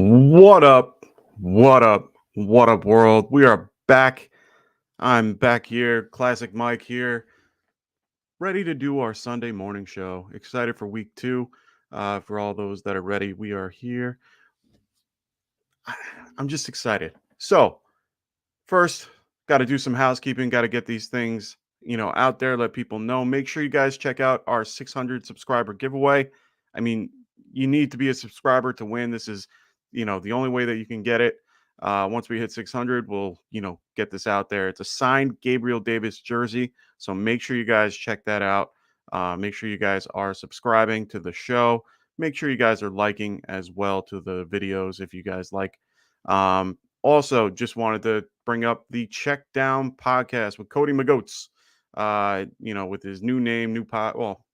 What up? What up? What up, world? We are back. I'm back here, Classic Mike here, ready to do our Sunday morning show. Excited for week 2. For all those that are ready, we are here. I'm just excited. So, first, got to do some housekeeping, got to get these things, out there, let people know. Make sure you guys check out our 600 subscriber giveaway. I mean, you need to be a subscriber to win. This is, the only way that you can get it. Once we hit 600, we'll, get this out there. It's a signed Gabriel Davis jersey. So make sure you guys check that out. Make sure you guys are subscribing to the show. Make sure you guys are liking as well to the videos if you guys like. Also, just wanted to bring up the Check Down podcast with Cody McGoats. With his new name,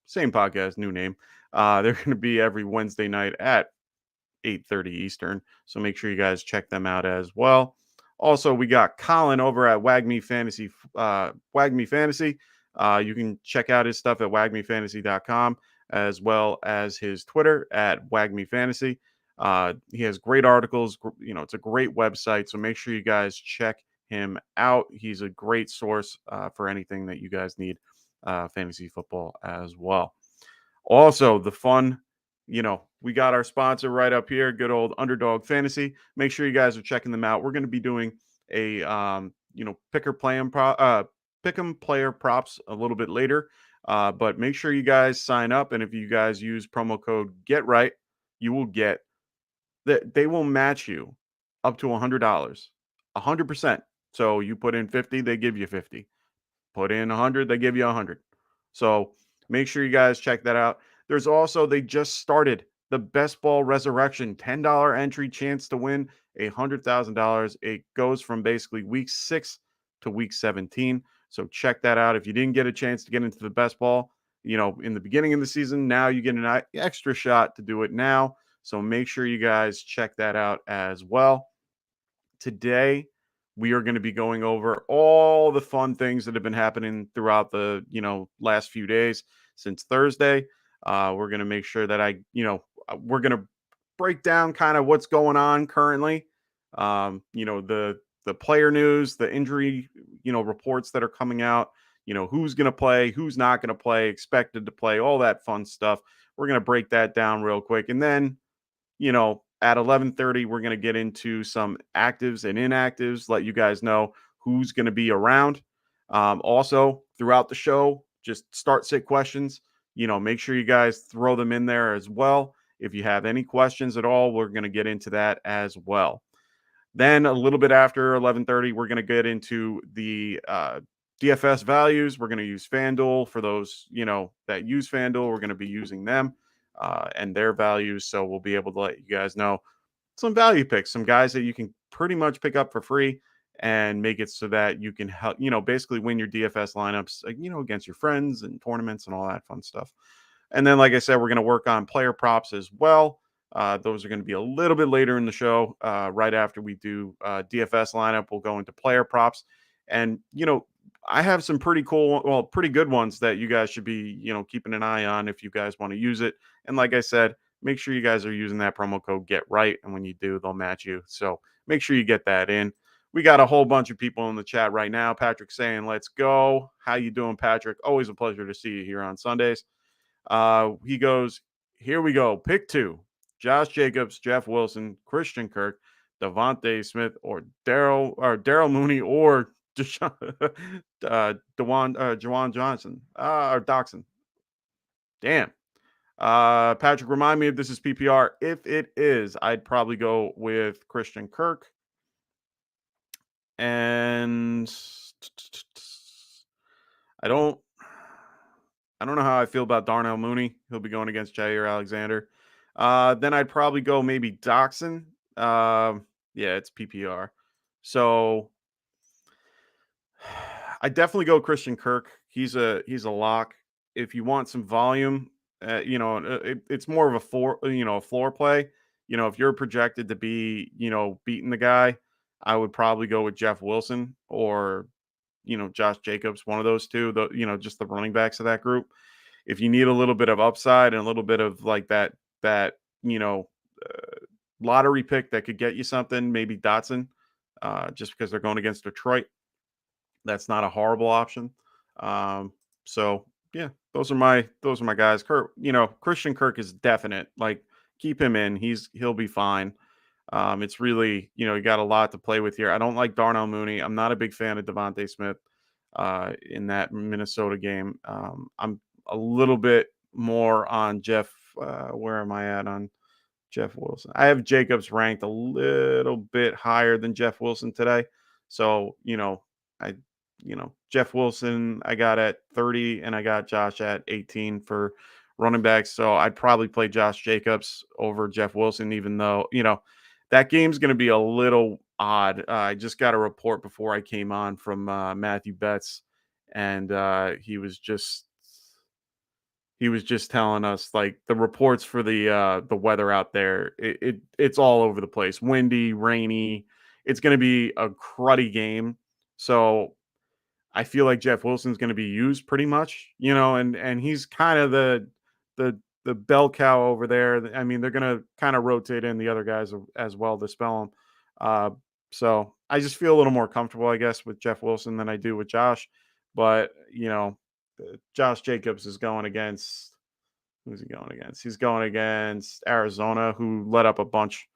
same podcast, new name. They're going to be every Wednesday night at 8:30 Eastern. So make sure you guys check them out as well. Also, we got Colin over at WAGMI Fantasy. WAGMI Fantasy. You can check out his stuff at wagmifantasy.com as well as his Twitter at WAGMI Fantasy. He has great articles. It's a great website. So make sure you guys check him out. He's a great source for anything that you guys need fantasy football as well. Also, the fun, we got our sponsor right up here, good old Underdog Fantasy. Make sure you guys are checking them out. We're going to be doing a, pick 'em player props a little bit later. But make sure you guys sign up. And if you guys use promo code GETRIGHT, you will get that they will match you up to $100, 100%. So you put in 50, they give you 50. Put in 100, they give you 100. So make sure you guys check that out. There's also, they just started the Best Ball Resurrection, $10 entry chance to win $100,000. It goes from basically week 6 to week 17. So check that out. If you didn't get a chance to get into the Best Ball, in the beginning of the season, now you get an extra shot to do it now. So make sure you guys check that out as well. Today, we are going to be going over all the fun things that have been happening throughout the, last few days since Thursday. We're going to make sure that we're going to break down kind of what's going on currently. The player news, the injury, reports that are coming out, who's going to play, who's not going to play, expected to play, all that fun stuff. We're going to break that down real quick. And then, at 11:30, we're going to get into some actives and inactives, let you guys know who's going to be around. Also, throughout the show, just start sit questions. Make sure you guys throw them in there as well. If you have any questions at all, we're going to get into that as well. Then a little bit after 11:30, we're going to get into the DFS values. We're going to use FanDuel for those, that use FanDuel. We're going to be using them and their values. So we'll be able to let you guys know some value picks, some guys that you can pretty much pick up for free and make it so that you can help, basically win your DFS lineups, against your friends and tournaments and all that fun stuff. And then, like I said, we're going to work on player props as well. Those are going to be a little bit later in the show. Right after we do DFS lineup, we'll go into player props. And, I have some pretty good ones that you guys should be, keeping an eye on if you guys want to use it. And like I said, make sure you guys are using that promo code GETRIGHT. And when you do, they'll match you. So make sure you get that in. We got a whole bunch of people in the chat right now. Patrick saying, let's go. How you doing, Patrick? Always a pleasure to see you here on Sundays. He goes, here we go. Pick 2. Josh Jacobs, Jeff Wilson, Christian Kirk, Javonte Smith, or Daryl Mooney, or Juwan Johnson, or Doxson. Damn. Patrick, remind me if this is PPR. If it is, I'd probably go with Christian Kirk. And I don't know how I feel about Darnell Mooney. He'll be going against Jair Alexander. Then I'd probably go maybe Doxson. Yeah, it's PPR. So I definitely go Christian Kirk. He's a lock. If you want some volume, it's more of a floor play. If you're projected to be, beating the guy, I would probably go with Jeff Wilson or, Josh Jacobs, one of those two, just the running backs of that group. If you need a little bit of upside and a little bit of like that lottery pick that could get you something, maybe Dotson, just because they're going against Detroit. That's not a horrible option. Um, so yeah, those are my guys. Christian Kirk is definite. Like, keep him in. He'll be fine. It's really, you got a lot to play with here. I don't like Darnell Mooney. I'm not a big fan of Devontae Smith in that Minnesota game. I'm a little bit more on Jeff. Where am I at on Jeff Wilson? I have Jacobs ranked a little bit higher than Jeff Wilson today. So, I, Jeff Wilson, I got at 30 and I got Josh at 18 for running backs. So I'd probably play Josh Jacobs over Jeff Wilson, even though, that game's going to be a little odd. I just got a report before I came on from Matthew Betts, and he was just telling us, like, the reports for the weather out there. It's all over the place. Windy, rainy. It's going to be a cruddy game. So I feel like Jeff Wilson's going to be used pretty much, and he's kind of the bell cow over there. I mean, they're going to kind of rotate in the other guys as well to spell him. Uh, so I just feel a little more comfortable, I guess, with Jeff Wilson than I do with Josh. But Josh Jacobs is going against who's he going against? He's going against Arizona, who let up a bunch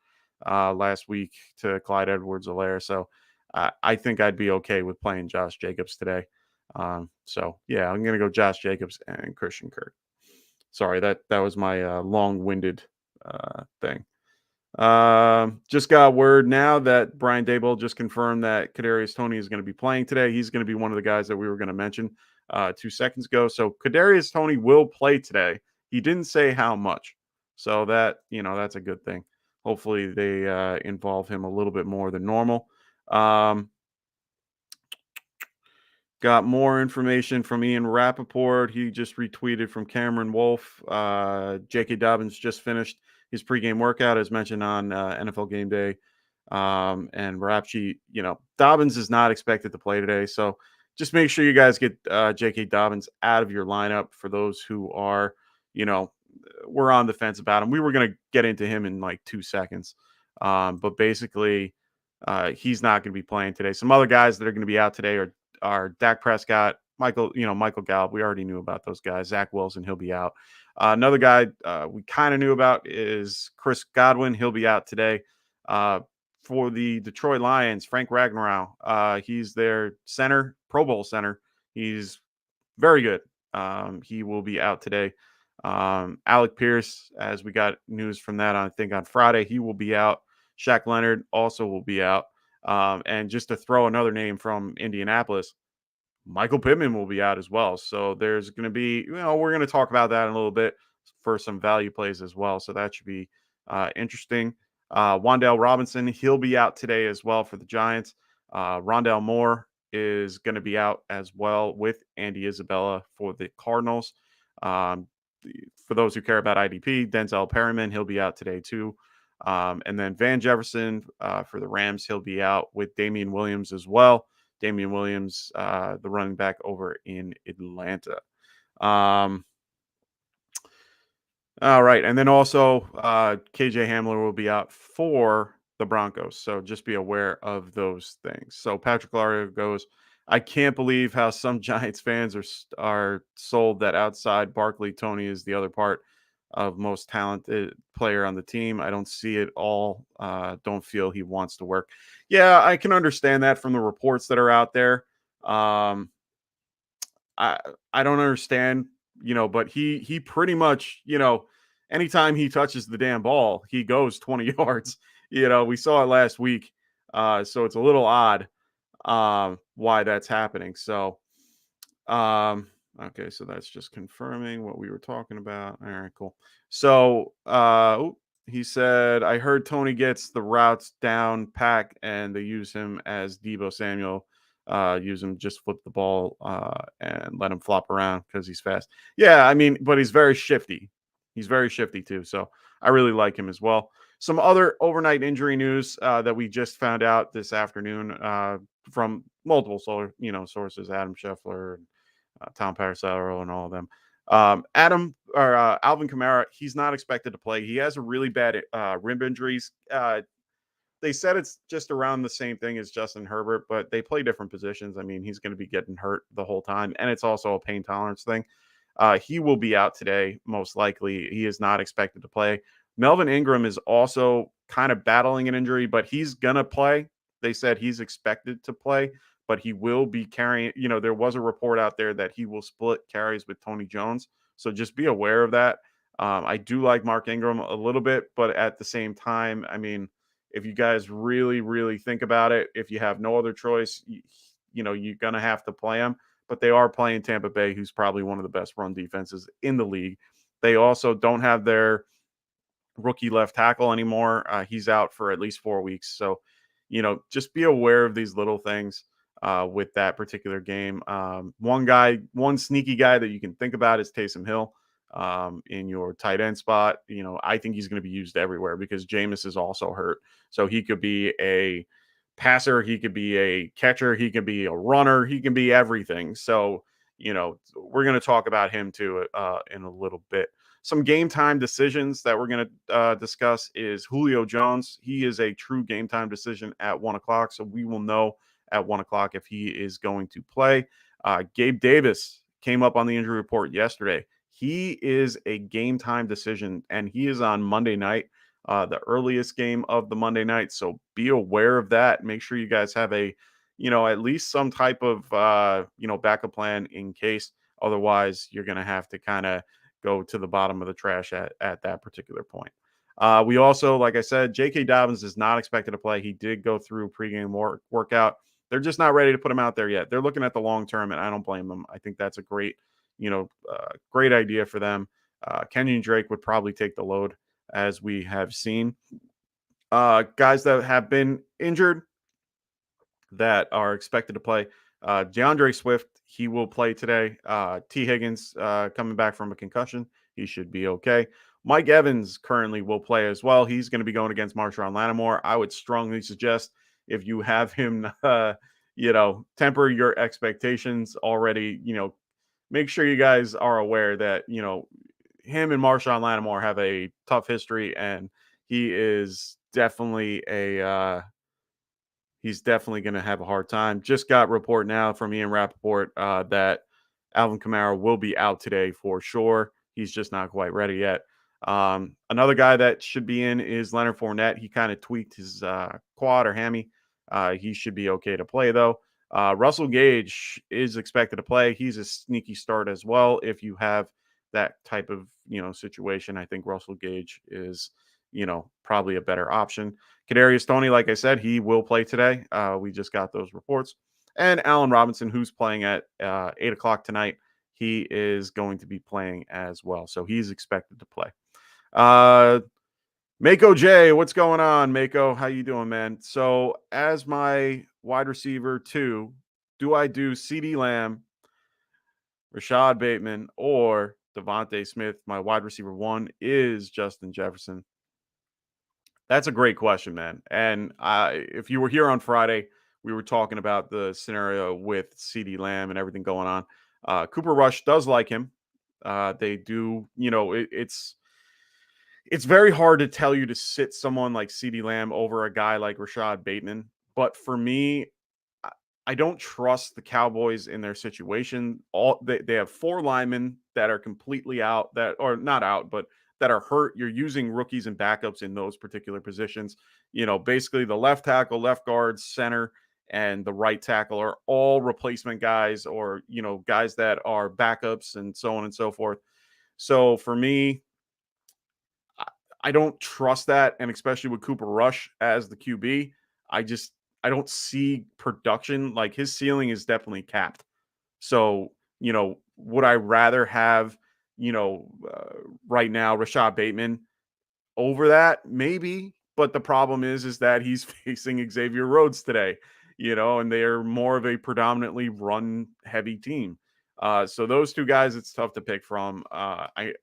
last week to Clyde Edwards-Helaire. So I think I'd be okay with playing Josh Jacobs today. So yeah, I'm gonna go Josh Jacobs and Christian Kirk. Sorry, that was my long-winded thing. Just got word now that Brian Daboll just confirmed that Kadarius Toney is going to be playing today. He's going to be one of the guys that we were going to mention 2 seconds ago. So Kadarius Toney will play today. He didn't say how much, so that's a good thing. Hopefully they involve him a little bit more than normal. Got more information from Ian Rappaport. He just retweeted from Cameron Wolf. J.K. Dobbins just finished his pregame workout, as mentioned on NFL Game Day. And Rap Sheet, Dobbins is not expected to play today. So just make sure you guys get J.K. Dobbins out of your lineup for those who are, we're on the fence about him. We were going to get into him in like 2 seconds. But basically, he's not going to be playing today. Some other guys that are going to be out today are Dak Prescott, Michael Gallup. We already knew about those guys. Zach Wilson, he'll be out. Another guy we kind of knew about is Chris Godwin. He'll be out today. For the Detroit Lions, Frank Ragnow. He's their center, Pro Bowl center. He's very good. He will be out today. Alec Pierce, as we got news from that, I think on Friday, he will be out. Shaq Leonard also will be out. And just to throw another name from Indianapolis, Michael Pittman will be out as well. So there's going to be, we're going to talk about that in a little bit for some value plays as well. So that should be interesting. Wan'Dale Robinson, he'll be out today as well for the Giants. Rondale Moore is going to be out as well with Andy Isabella for the Cardinals. For those who care about IDP, Denzel Perryman, he'll be out today too. And then Van Jefferson for the Rams, he'll be out with Damian Williams as well. Damian Williams, the running back over in Atlanta. All right. And then also KJ Hamler will be out for the Broncos. So just be aware of those things. So Patrick Lario goes, I can't believe how some Giants fans are sold that outside Barkley, Toney is the other part of most talented player on the team. I don't see it all. Don't feel he wants to work. Yeah, I can understand that from the reports that are out there. I don't understand, but he pretty much, anytime he touches the damn ball, he goes 20 yards. We saw it last week. So it's a little odd why that's happening. So okay, so that's just confirming what we were talking about. All right, cool. So he said, I heard Toney gets the routes down pack and they use him as Deebo Samuel. Use him, just flip the ball and let him flop around because he's fast. Yeah, I mean, but he's very shifty. He's very shifty too. So I really like him as well. Some other overnight injury news that we just found out this afternoon from multiple sources, Adam Scheffler, Tom Parasaro, and all of them. Alvin Kamara, he's not expected to play. He has a really bad rib injuries. They said it's just around the same thing as Justin Herbert, but they play different positions. I mean, he's going to be getting hurt the whole time, and it's also a pain tolerance thing. He will be out today, most likely. He is not expected to play. Melvin Ingram is also kind of battling an injury, but he's going to play. They said he's expected to play, but he will be carrying. There was a report out there that he will split carries with Tony Jones. So just be aware of that. I do like Mark Ingram a little bit, but at the same time, I mean, if you guys really, really think about it, if you have no other choice, you're going to have to play him. But they are playing Tampa Bay, who's probably one of the best run defenses in the league. They also don't have their rookie left tackle anymore. He's out for at least 4 weeks. So, just be aware of these little things with that particular game. One sneaky guy that you can think about is Taysom Hill in your tight end spot. I think he's going to be used everywhere because Jameis is also hurt. So he could be a passer, he could be a catcher, he could be a runner, he can be everything. So, we're going to talk about him too in a little bit. Some game time decisions that we're going to discuss is Julio Jones. He is a true game time decision at 1 o'clock. So we will know at 1 o'clock if he is going to play. Gabe Davis came up on the injury report yesterday. He is a game time decision, and he is on Monday night, the earliest game of the Monday night. So be aware of that. Make sure you guys have at least some type of, backup plan in case. Otherwise, you're going to have to kind of go to the bottom of the trash at that particular point. We also, like I said, J.K. Dobbins is not expected to play. He did go through pregame workout. They're just not ready to put him out there yet. They're looking at the long term, and I don't blame them. I think that's a great idea for them. Kenyon Drake would probably take the load, as we have seen. Guys that have been injured that are expected to play. DeAndre Swift, he will play today. T. Higgins coming back from a concussion. He should be okay. Mike Evans currently will play as well. He's going to be going against Marshawn Lattimore. I would strongly suggest if you have him, temper your expectations already, make sure you guys are aware that, him and Marshawn Lattimore have a tough history, and he is definitely he's definitely going to have a hard time. Just got report now from Ian Rappaport that Alvin Kamara will be out today for sure. He's just not quite ready yet. Another guy that should be in is Leonard Fournette. He kind of tweaked his quad or hammy. He should be okay to play, though. Russell Gage is expected to play. He's a sneaky start as well. If you have that type of, situation, I think Russell Gage is, probably a better option. Kadarius Toney, like I said, he will play today. We just got those reports. And Allen Robinson, who's playing at 8 o'clock tonight, he is going to be playing as well. So he's expected to play. Mako J, what's going on, Mako? How you doing, man? So as my wide receiver 2, do I do CeeDee Lamb, Rashad Bateman, or Javonte Smith? My wide receiver 1 is Justin Jefferson. That's a great question, man. And if you were here on Friday, we were talking about the scenario with CeeDee Lamb and everything going on. Cooper Rush does like him. They do, it's very hard to tell you to sit someone like CeeDee Lamb over a guy like Rashad Bateman. But for me, I don't trust the Cowboys in their situation. They have 4 linemen that are completely out, that are not out, but that are hurt. You're using rookies and backups in those particular positions. Basically the left tackle, left guard, center, and the right tackle are all replacement guys, or, guys that are backups and so on and so forth. So for me, I don't trust that. And especially with Cooper Rush as the QB, I don't see production. Like, his ceiling is definitely capped. So, would I rather have, right now, Rashad Bateman over that? Maybe. But the problem is that he's facing Xavier Rhodes today, and they are more of a predominantly run heavy team. So those 2 guys, it's tough to pick from. I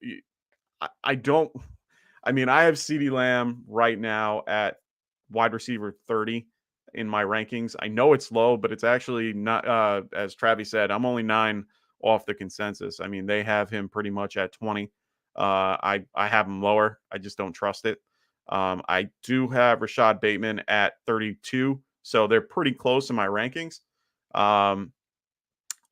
don't, I mean, I have CeeDee Lamb right now at wide receiver 30 in my rankings. I know it's low, but it's actually not, as Travis said, I'm only 9 off the consensus. I mean, they have him pretty much at 20. I have him lower. I just don't trust it. I do have Rashad Bateman at 32, so they're pretty close in my rankings.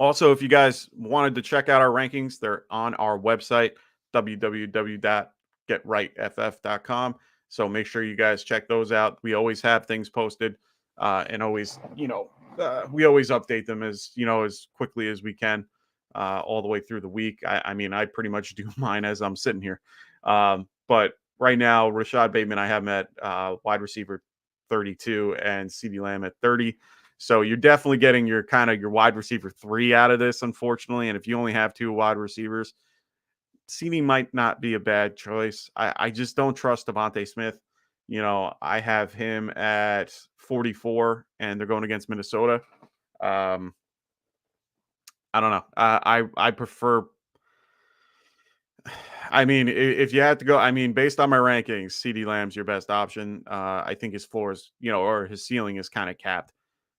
Also, if you guys wanted to check out our rankings, they're on our website, www.getrightff.com. So make sure you guys check those out. We always have things posted, and always, we always update them as quickly as we can, all the way through the week. I mean, I pretty much do mine as I'm sitting here. But right now, Rashad Bateman, I have him at wide receiver 32 and CeeDee Lamb at 30. So you're definitely getting your wide receiver 3 out of this, unfortunately. And if you only have 2 wide receivers, CeeDee might not be a bad choice. I just don't trust Javonte Smith. I have him at 44, and they're going against Minnesota. I don't know. I prefer. I mean, if you had to go, I mean, based on my rankings, CeeDee Lamb's your best option. I think his floor is, or his ceiling is kind of capped.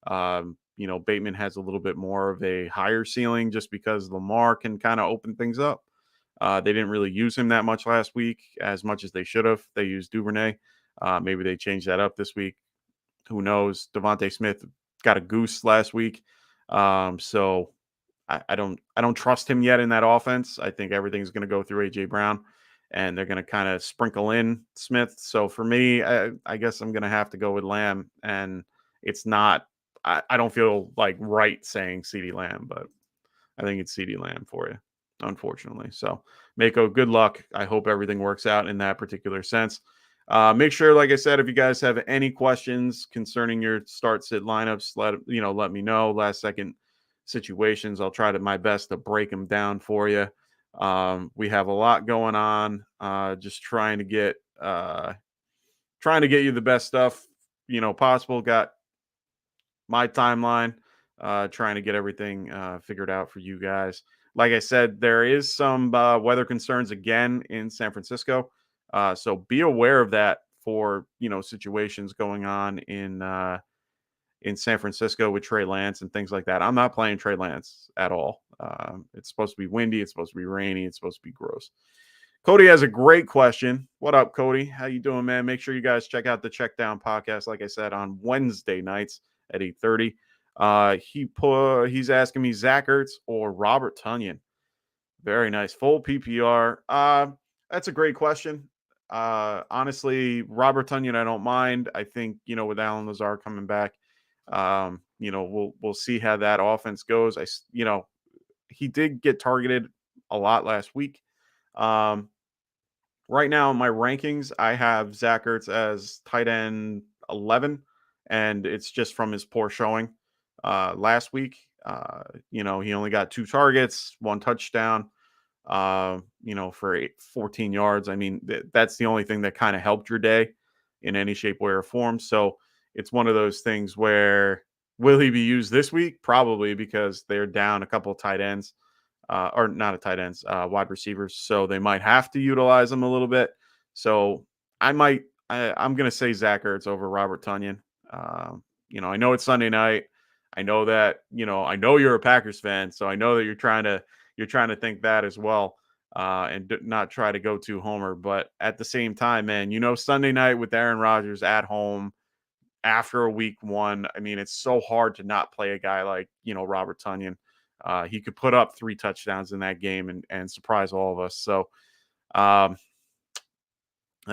Bateman has a little bit more of a higher ceiling just because Lamar can kind of open things up. They didn't really use him that much last week, as much as they should have. They used Duvernay. Maybe they changed that up this week. Who knows? Javonte Smith got a goose last week. So I don't trust him yet in that offense. I think everything's going to go through AJ Brown, and they're going to kind of sprinkle in Smith. So for me, I guess I'm going to have to go with Lamb, and it's not. I don't feel like right saying CeeDee Lamb, but I think it's CeeDee Lamb for you, unfortunately. So Mako, good luck. I hope everything works out in that particular sense. Make sure, like I said, if you guys have any questions concerning your start sit lineups, let me know. Last second situations, I'll try my best to break them down for you. We have a lot going on. Just trying to get you the best stuff possible. Got my timeline, trying to get everything figured out for you guys. Like I said, there is some weather concerns again in San Francisco. So be aware of that for, situations going on in San Francisco with Trey Lance and things like that. I'm not playing Trey Lance at all. It's supposed to be windy. It's supposed to be rainy. It's supposed to be gross. Cody has a great question. What up, Cody? How you doing, man? Make sure you guys check out the Check Down podcast, like I said, on Wednesday nights at 8:30. He's asking me Zach Ertz or Robert Tonyan. Very nice. Full PPR. That's a great question. Honestly, Robert Tonyan, I don't mind. I think, with Allen Lazard coming back, we'll see how that offense goes. He did get targeted a lot last week. Right now in my rankings, I have Zach Ertz as tight end 11, and it's just from his poor showing last week. He only got 2 targets, 1 touchdown, for 14 yards. I mean, that's the only thing that kind of helped your day in any shape, way, or form. So it's one of those things where, will he be used this week? Probably, because they're down a couple of tight ends. Or not a tight ends, wide receivers. So they might have to utilize them a little bit. So I'm going to say Zach Ertz over Robert Tonyan. I know it's Sunday night. I know that, I know you're a Packers fan. So I know that you're trying to think that as well, and not try to go too homer. But at the same time, man, Sunday night with Aaron Rodgers at home after a week 1, I mean, it's so hard to not play a guy like, Robert Tonyan. He could put up 3 touchdowns in that game and surprise all of us. So I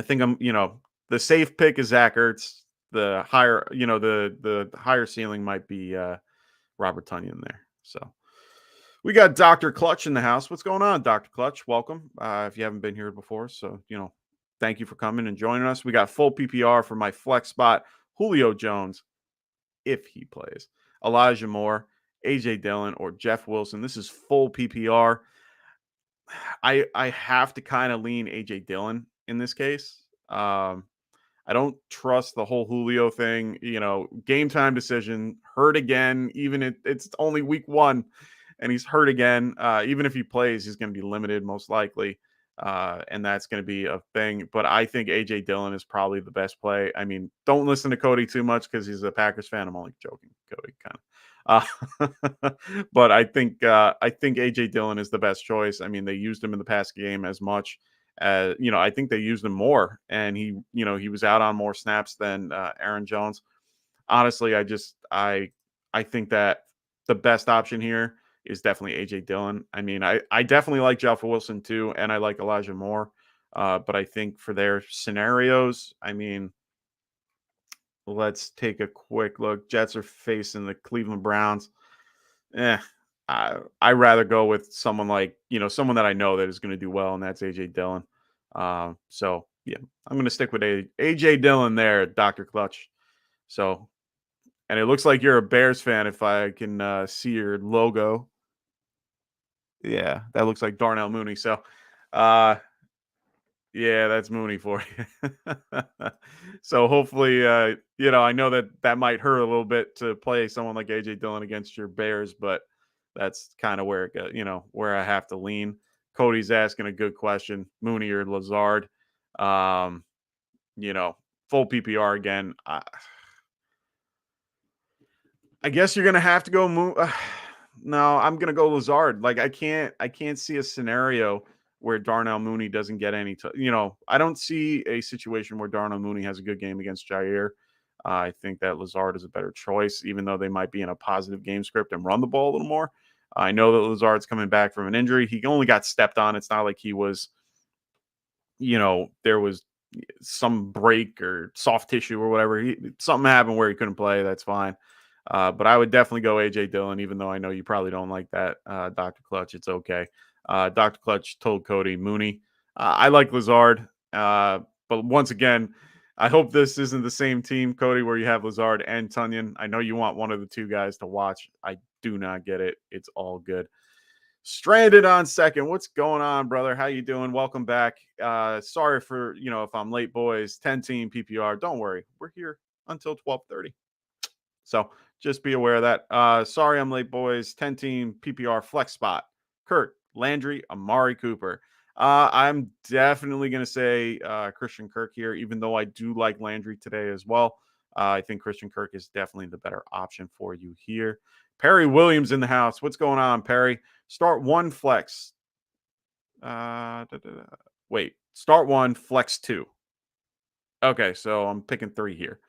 think the safe pick is Zach Ertz. The higher, the higher ceiling might be Robert Tonyan there. So we got Dr. Clutch in the house. What's going on, Dr. Clutch? Welcome. If you haven't been here before. So, thank you for coming and joining us. We got full PPR for my flex spot. Julio Jones, if he plays. Elijah Moore, AJ Dillon, or Jeff Wilson. This is full PPR. I have to kind of lean AJ Dillon in this case. I don't trust the whole Julio thing. Game time decision, hurt again. Even it's only week 1, and he's hurt again. Even if he plays, he's going to be limited most likely, and that's going to be a thing. But I think AJ Dillon is probably the best play. I mean, don't listen to Cody too much because he's a Packers fan. I'm only joking, Cody, kind of. Uh, but I think AJ Dillon is the best choice. I mean, they used him in the past game as much as I think they used him more, and he was out on more snaps than Aaron Jones. Honestly, I think that the best option here is definitely AJ Dillon. I mean, I definitely like Jeff Wilson too, and I like Elijah Moore. But I think for their scenarios, I mean, let's take a quick look. Jets are facing the Cleveland Browns. Eh, I rather go with someone like someone that I know that is going to do well, and that's AJ Dillon. So yeah, I'm going to stick with AJ Dillon there, Doctor Clutch. So, and it looks like you're a Bears fan if I can see your logo. Yeah, that looks like Darnell Mooney. So, uh, yeah, that's Mooney for you. So hopefully, I know that that might hurt a little bit to play someone like AJ Dillon against your Bears, but that's kind of where it goes, where I have to lean. Cody's asking a good question: Mooney or Lazard? Um, you know, full PPR again. I guess you're gonna have to go move. No, I'm gonna go Lazard. Like I can't see a scenario where Darnell Mooney doesn't get any. I don't see a situation where Darnell Mooney has a good game against Jair. I think that Lazard is a better choice, even though they might be in a positive game script and run the ball a little more. I know that Lazard's coming back from an injury. He only got stepped on. It's not like he was, there was some break or soft tissue or whatever. Something happened where he couldn't play. That's fine. But I would definitely go AJ Dillon, even though I know you probably don't like that, Dr. Clutch. It's okay. Dr. Clutch told Cody Mooney. I like Lazard. But once again, I hope this isn't the same team, Cody, where you have Lazard and Tunyon. I know you want one of the two guys to watch. I do not get it. It's all good. Stranded on second. What's going on, brother? How you doing? Welcome back. Sorry for, if I'm late, boys. 10 team PPR. Don't worry. We're here until 12:30. So just be aware of that. Sorry I'm late, boys. 10 team PPR flex spot. Kurt, Landry, Amari Cooper. I'm definitely going to say Christian Kirk here, even though I do like Landry today as well. I think Christian Kirk is definitely the better option for you here. Perry Williams in the house. What's going on, Perry? Start one flex. Wait, start one, flex two. Okay, so I'm picking three here.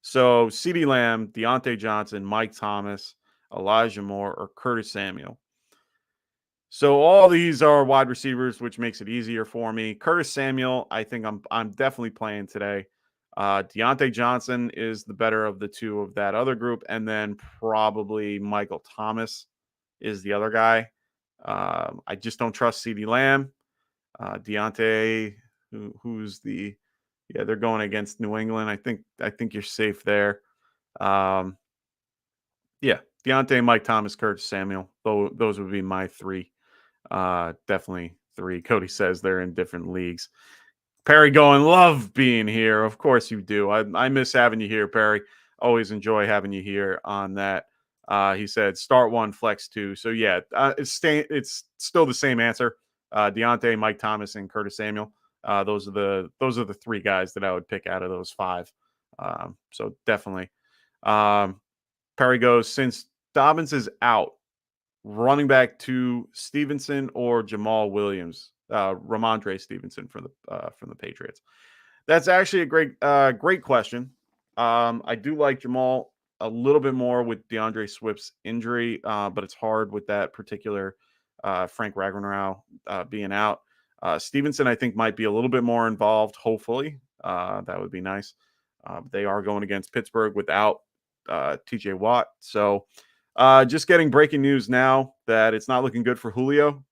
So CeeDee Lamb, Deontay Johnson, Mike Thomas, Elijah Moore, or Curtis Samuel. So all these are wide receivers, which makes it easier for me. Curtis Samuel, I think I'm definitely playing today. Deontay Johnson is the better of the two of that other group, and then probably Michael Thomas is the other guy. I just don't trust CeeDee Lamb. Deontay, who's the they're going against New England. I think you're safe there. Yeah, Deontay, Mike Thomas, Curtis Samuel. Those would be my three. Definitely three. Cody says they're in different leagues. Perry going, love being here. Of course you do. I miss having you here, Perry. Always enjoy having you here on that. He said start one, flex two. So yeah, it's still the same answer. Deontay, Mike Thomas, and Curtis Samuel. Those are the three guys that I would pick out of those five. So definitely. Perry goes, since Dobbins is out, running back to Stevenson or Jamal Williams, Ramondre Stevenson from the Patriots. That's actually a great question. I do like Jamal a little bit more with DeAndre Swift's injury, but it's hard with that particular Frank Ragnow being out. Stevenson, I think, might be a little bit more involved. Hopefully, that would be nice. They are going against Pittsburgh without TJ Watt, so. Just getting breaking news now that it's not looking good for Julio.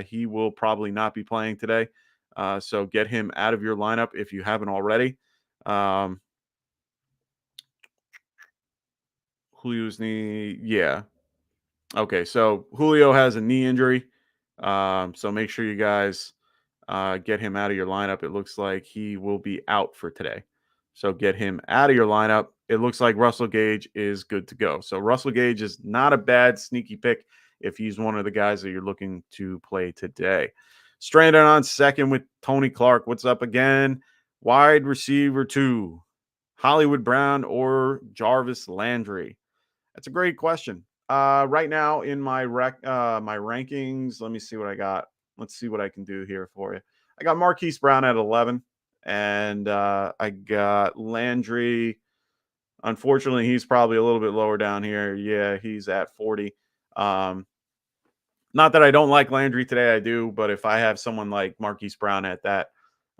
He will probably not be playing today. So get him out of your lineup if you haven't already. Julio's knee. Yeah. Okay. So Julio has a knee injury. So make sure you guys get him out of your lineup. It looks like he will be out for today. So get him out of your lineup. It looks like Russell Gage is good to go. So Russell Gage is not a bad sneaky pick if he's one of the guys that you're looking to play today. Stranded on second with Tony Clark. What's up again? Wide receiver 2, Hollywood Brown or Jarvis Landry? That's a great question. Right now in my my rankings, let me see what I got. Let's see what I can do here for you. I got Marquise Brown at 11, and I got Landry. Unfortunately, he's probably a little bit lower down here. Yeah, he's at 40. Um, Not that I don't like Landry today, I do, but if I have someone like Marquise Brown at that,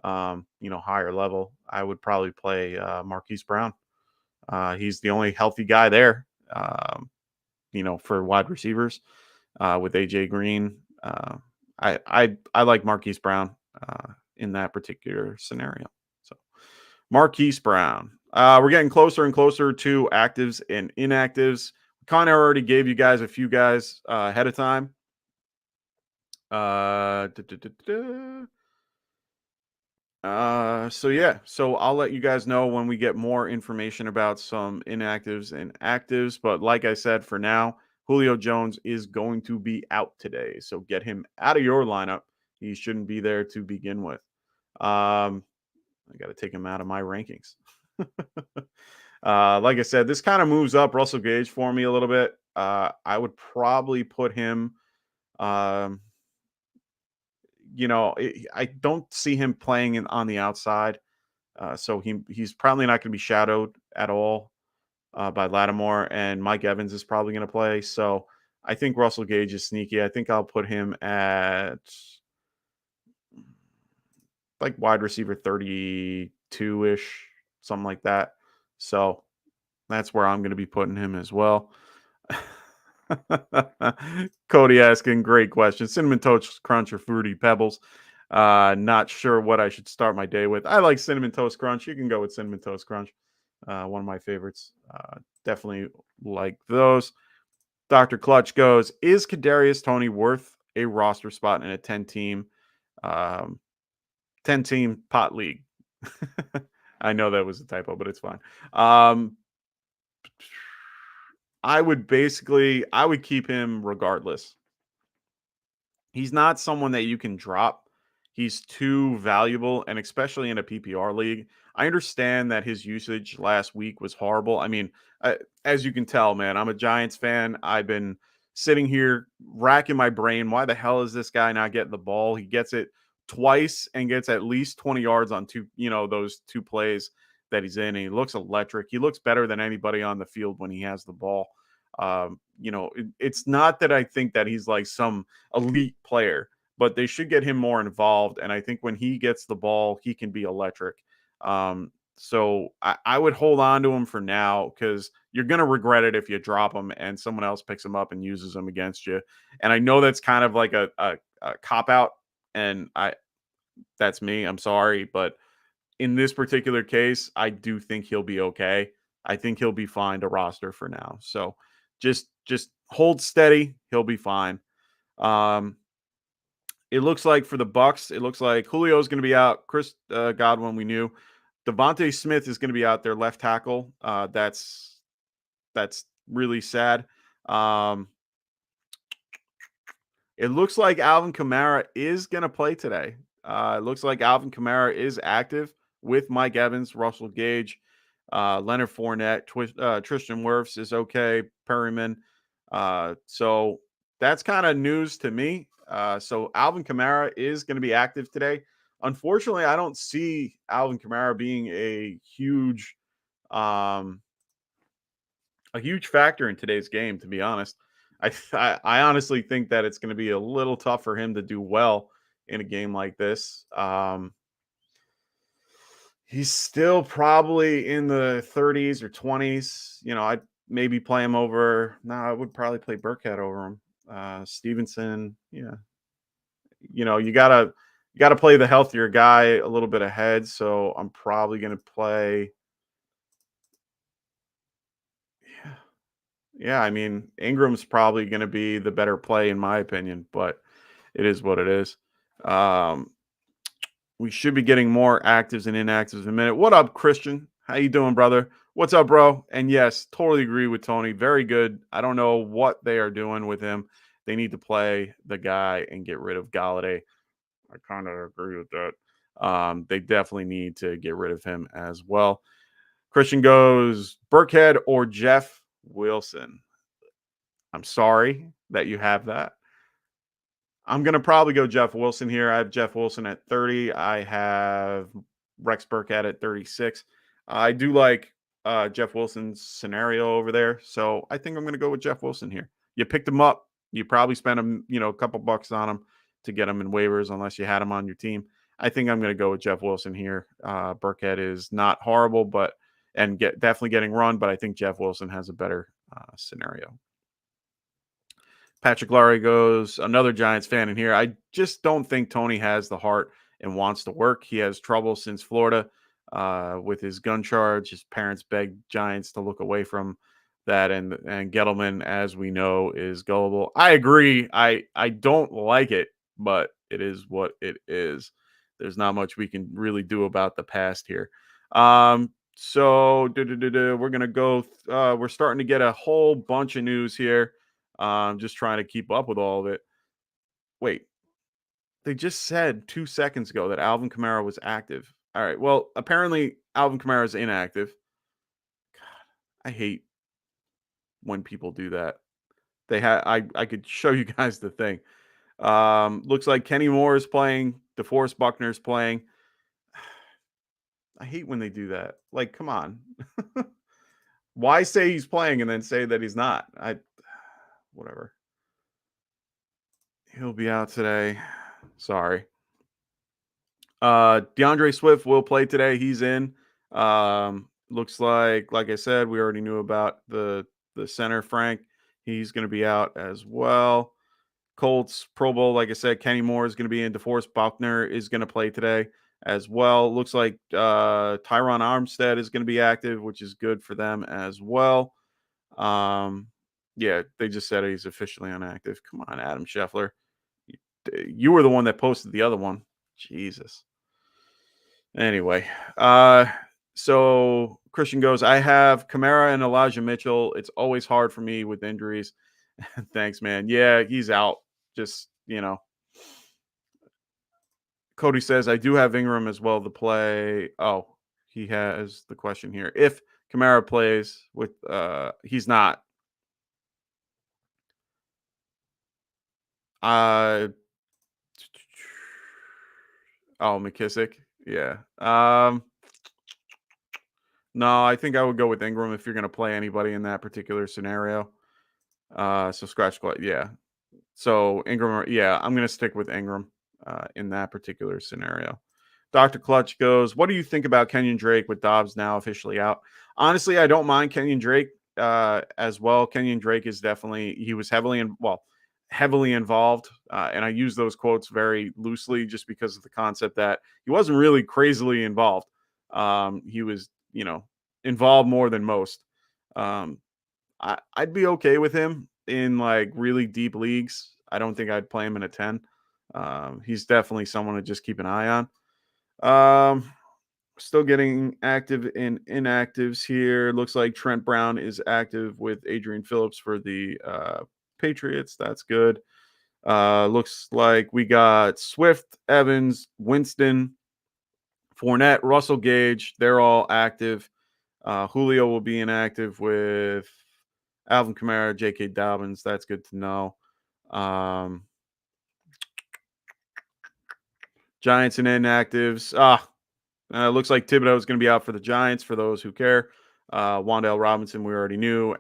higher level, I would probably play Marquise Brown. He's the only healthy guy there, for wide receivers with AJ Green. I like Marquise Brown in that particular scenario. So Marquise Brown. We're getting closer and closer to actives and inactives. Kind of already gave you guys a few guys ahead of time. So I'll let you guys know when we get more information about some inactives and actives. But like I said, for now, Julio Jones is going to be out today. So get him out of your lineup. He shouldn't be there to begin with. I got to take him out of my rankings. Like I said, this kind of moves up Russell Gage for me a little bit. I would probably put him. I don't see him playing on the outside. So he's probably not going to be shadowed at all by Lattimore, and Mike Evans is probably going to play. So I think Russell Gage is sneaky. I think I'll put him at like wide receiver 32-ish, something like that. So that's where I'm going to be putting him as well. Cody asking, great question. Cinnamon Toast Crunch or Fruity Pebbles? Not sure what I should start my day with. I like Cinnamon Toast Crunch. You can go with Cinnamon Toast Crunch. One of my favorites. Definitely like those. Dr. Clutch goes, is Kadarius Toney worth a roster spot in a 10-team pot league? I know that was a typo, but it's fine. I would keep him regardless. He's not someone that you can drop. He's too valuable, and especially in a PPR league. I understand that his usage last week was horrible. I mean, as you can tell, man, I'm a Giants fan. I've been sitting here racking my brain. Why the hell is this guy not getting the ball? He gets it twice and gets at least 20 yards on those two plays that he's in. And he looks electric. He looks better than anybody on the field when he has the ball. It's not that I think that he's like some elite player, but they should get him more involved. And I think when he gets the ball, he can be electric. So I would hold on to him for now, because you're going to regret it if you drop him and someone else picks him up and uses him against you. And I know that's kind of like a cop out, and that's me. I'm sorry. But in this particular case, I do think he'll be okay. I think he'll be fine to roster for now. So just hold steady. He'll be fine. It looks like for the Bucks, it looks like Julio is going to be out. Chris Godwin, we knew. Javonte Smith is going to be out there, left tackle. That's really sad. It looks like Alvin Kamara is going to play today. It looks like Alvin Kamara is active with Mike Evans, Russell Gage, Leonard Fournette, Tristan Wirfs is okay, Perryman. So that's kind of news to me. So Alvin Kamara is going to be active today. Unfortunately, I don't see Alvin Kamara being a huge factor in today's game, to be honest. I honestly think that it's going to be a little tough for him to do well in a game like this. He's still probably in the 30s or 20s. I'd maybe play him over. No, I would probably play Burkhead over him. Stevenson, yeah. You gotta play the healthier guy a little bit ahead. So I'm probably gonna play. Yeah. I mean, Ingram's probably gonna be the better play in my opinion, but it is what it is. We should be getting more actives and inactives in a minute. What up, Christian? How you doing, brother? What's up, bro? And yes, totally agree with Tony. Very good. I don't know what they are doing with him. They need to play the guy and get rid of Galladay. I kind of agree with that. They definitely need to get rid of him as well. Christian goes, Burkhead or Jeff Wilson? I'm sorry that you have that. I'm going to probably go Jeff Wilson here. I have Jeff Wilson at 30. I have Rex Burkhead at 36. I do like Jeff Wilson's scenario over there. So I think I'm going to go with Jeff Wilson here. You picked him up. You probably spent a couple bucks on him to get him in waivers unless you had him on your team. I think I'm going to go with Jeff Wilson here. Burkhead is not horrible, but definitely getting run, but I think Jeff Wilson has a better scenario. Patrick Laurie goes, another Giants fan in here. I just don't think Tony has the heart and wants to work. He has trouble since Florida with his gun charge. His parents begged Giants to look away from that, and Gettleman, as we know, is gullible. I agree. I don't like it, but it is what it is. There's not much we can really do about the past here. So we're gonna go. We're starting to get a whole bunch of news here. Just trying to keep up with all of it. Wait, they just said 2 seconds ago that Alvin Kamara was active. All right. Well, apparently Alvin Kamara is inactive. God, I hate when people do that. I could show you guys the thing. Looks like Kenny Moore is playing. DeForest Buckner's playing. I hate when they do that. Like, come on. Why say he's playing and then say that he's not? Whatever. He'll be out today. Sorry. DeAndre Swift will play today. He's in. Looks like I said, we already knew about the center, Frank. He's going to be out as well. Colts Pro Bowl, like I said, Kenny Moore is going to be in. DeForest Buckner is going to play today as well. Looks like Tyron Armstead is going to be active, which is good for them as well. Yeah, they just said he's officially inactive. Come on, Adam Scheffler. You were the one that posted the other one. Jesus. Anyway, so Christian goes, I have Kamara and Elijah Mitchell. It's always hard for me with injuries. Thanks, man. Yeah, he's out. Just, Cody says, I do have Ingram as well to play. Oh, he has the question here. If Kamara plays with, he's not. McKissick. Yeah. No, I think I would go with Ingram if you're going to play anybody in that particular scenario. So scratch squad. Yeah. So Ingram, I'm going to stick with Ingram in that particular scenario. Dr. Clutch goes, what do you think about Kenyon Drake with Dobbs now officially out? Honestly, I don't mind Kenyon Drake as well. Kenyon Drake is he was heavily involved. And I use those quotes very loosely just because of the concept that he wasn't really crazily involved. He was, involved more than most. I'd be okay with him in like really deep leagues. I don't think I'd play him in a 10. He's definitely someone to just keep an eye on. Still getting active in inactives here. Looks like Trent Brown is active with Adrian Phillips for the Patriots. That's good. Looks like we got Swift, Evans, Winston, Fournette, Russell Gage. They're all active. Julio will be inactive with Alvin Kamara, J.K. Dobbins. That's good to know. Giants and inactives. Looks like Thibodeau is going to be out for the Giants, for those who care. Wan'Dale Robinson, we already knew.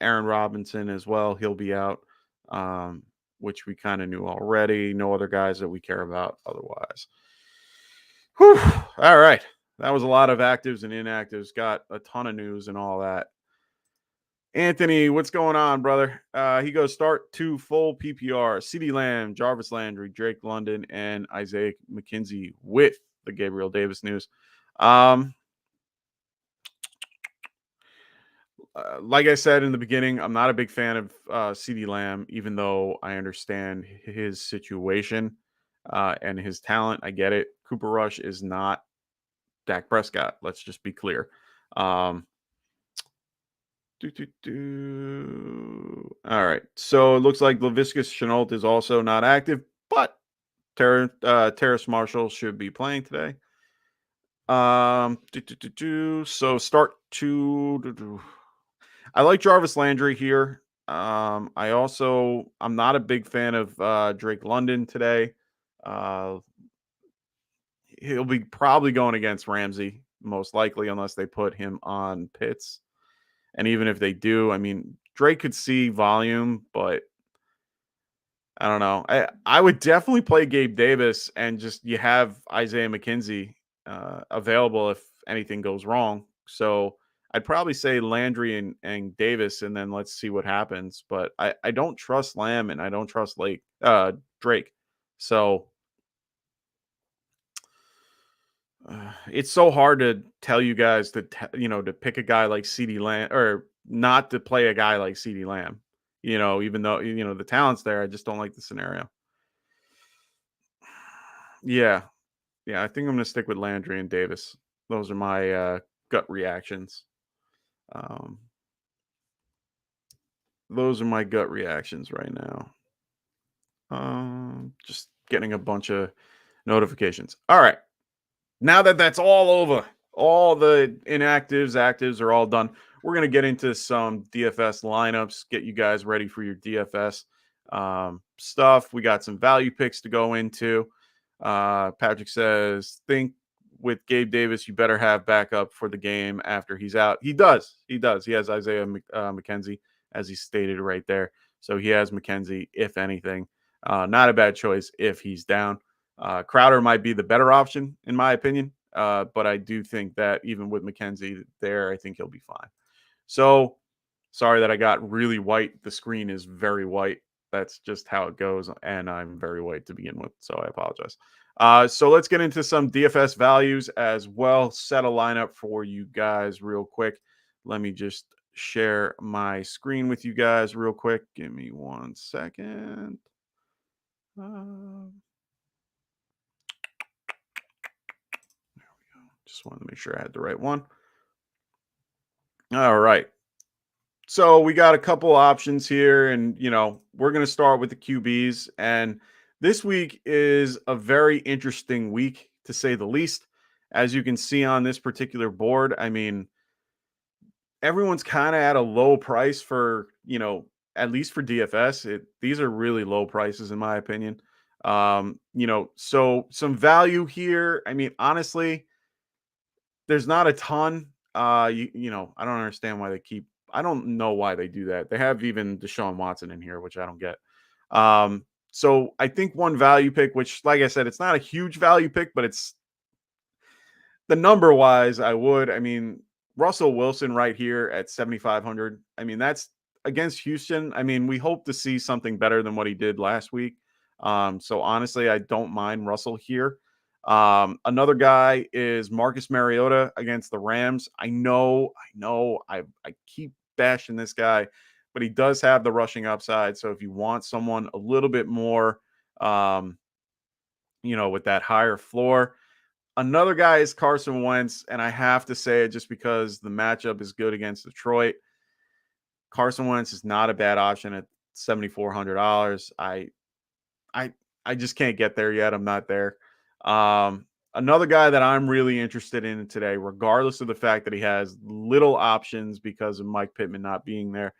Aaron Robinson as well. He'll be out, which we kind of knew already. No other guys that we care about otherwise. Whew. All right. That was a lot of actives and inactives. Got a ton of news and all that. Anthony, what's going on, brother? He goes, start 2 full PPR. CeeDee Lamb, Jarvis Landry, Drake London, and Isaiah McKenzie with the Gabriel Davis news. Like I said in the beginning, I'm not a big fan of CeeDee Lamb, even though I understand his situation and his talent. I get it. Cooper Rush is not Dak Prescott. Let's just be clear. All right. So it looks like Laviscus Chenault is also not active, but Terrace Marshall should be playing today. So start to. I like Jarvis Landry here. I'm not a big fan of Drake London today. Uh, he'll be probably going against Ramsey, most likely, unless they put him on Pitts. And even if they do, I mean, Drake could see volume, but I don't know. I would definitely play Gabe Davis and just you have Isaiah McKenzie available if anything goes wrong. So I'd probably say Landry and Davis, and then let's see what happens. But I don't trust Lamb and I don't trust Drake. So it's so hard to tell you guys to pick a guy like CD Lamb or not to play a guy like CD Lamb. Even though the talent's there, I just don't like the scenario. Yeah, yeah, I think I'm gonna stick with Landry and Davis. Those are my gut reactions. Um, those are my gut reactions right now. Just getting a bunch of notifications. All right. Now that that's all over, all the inactives, actives are all done. We're going to get into some DFS lineups, get you guys ready for your DFS stuff. We got some value picks to go into. Patrick says, think with Gabe Davis, you better have backup for the game after he's out. He does. He does. He has Isaiah McKenzie, as he stated right there. So he has McKenzie, if anything. Not a bad choice if he's down. Crowder might be the better option, in my opinion. But I do think that even with McKenzie there, I think he'll be fine. So sorry that I got really white. The screen is very white. That's just how it goes. And I'm very white to begin with. So I apologize. So let's get into some DFS values as well. Set a lineup for you guys real quick. Let me just share my screen with you guys real quick. Give me 1 second. Just wanted to make sure I had the right one. All right. So we got a couple options here, and we're going to start with the QBs. And this week is a very interesting week, to say the least. As you can see on this particular board, I mean, everyone's kind of at a low price for, at least for DFS. These are really low prices, in my opinion. So some value here. I mean, honestly, there's not a ton. I don't understand why I don't know why they do that. They have even Deshaun Watson in here, which I don't get. So I think one value pick, which, like I said, it's not a huge value pick, but it's the number wise, I would. I mean, Russell Wilson right here at 7,500. I mean, that's against Houston. I mean, we hope to see something better than what he did last week. So honestly, I don't mind Russell here. Another guy is Marcus Mariota against the Rams. I know, I keep bashing this guy, but he does have the rushing upside. So if you want someone a little bit more, with that higher floor. Another guy is Carson Wentz, and I have to say it just because the matchup is good against Detroit. Carson Wentz is not a bad option at $7,400. I just can't get there yet. I'm not there. Another guy that I'm really interested in today, regardless of the fact that he has little options because of Mike Pittman not being there,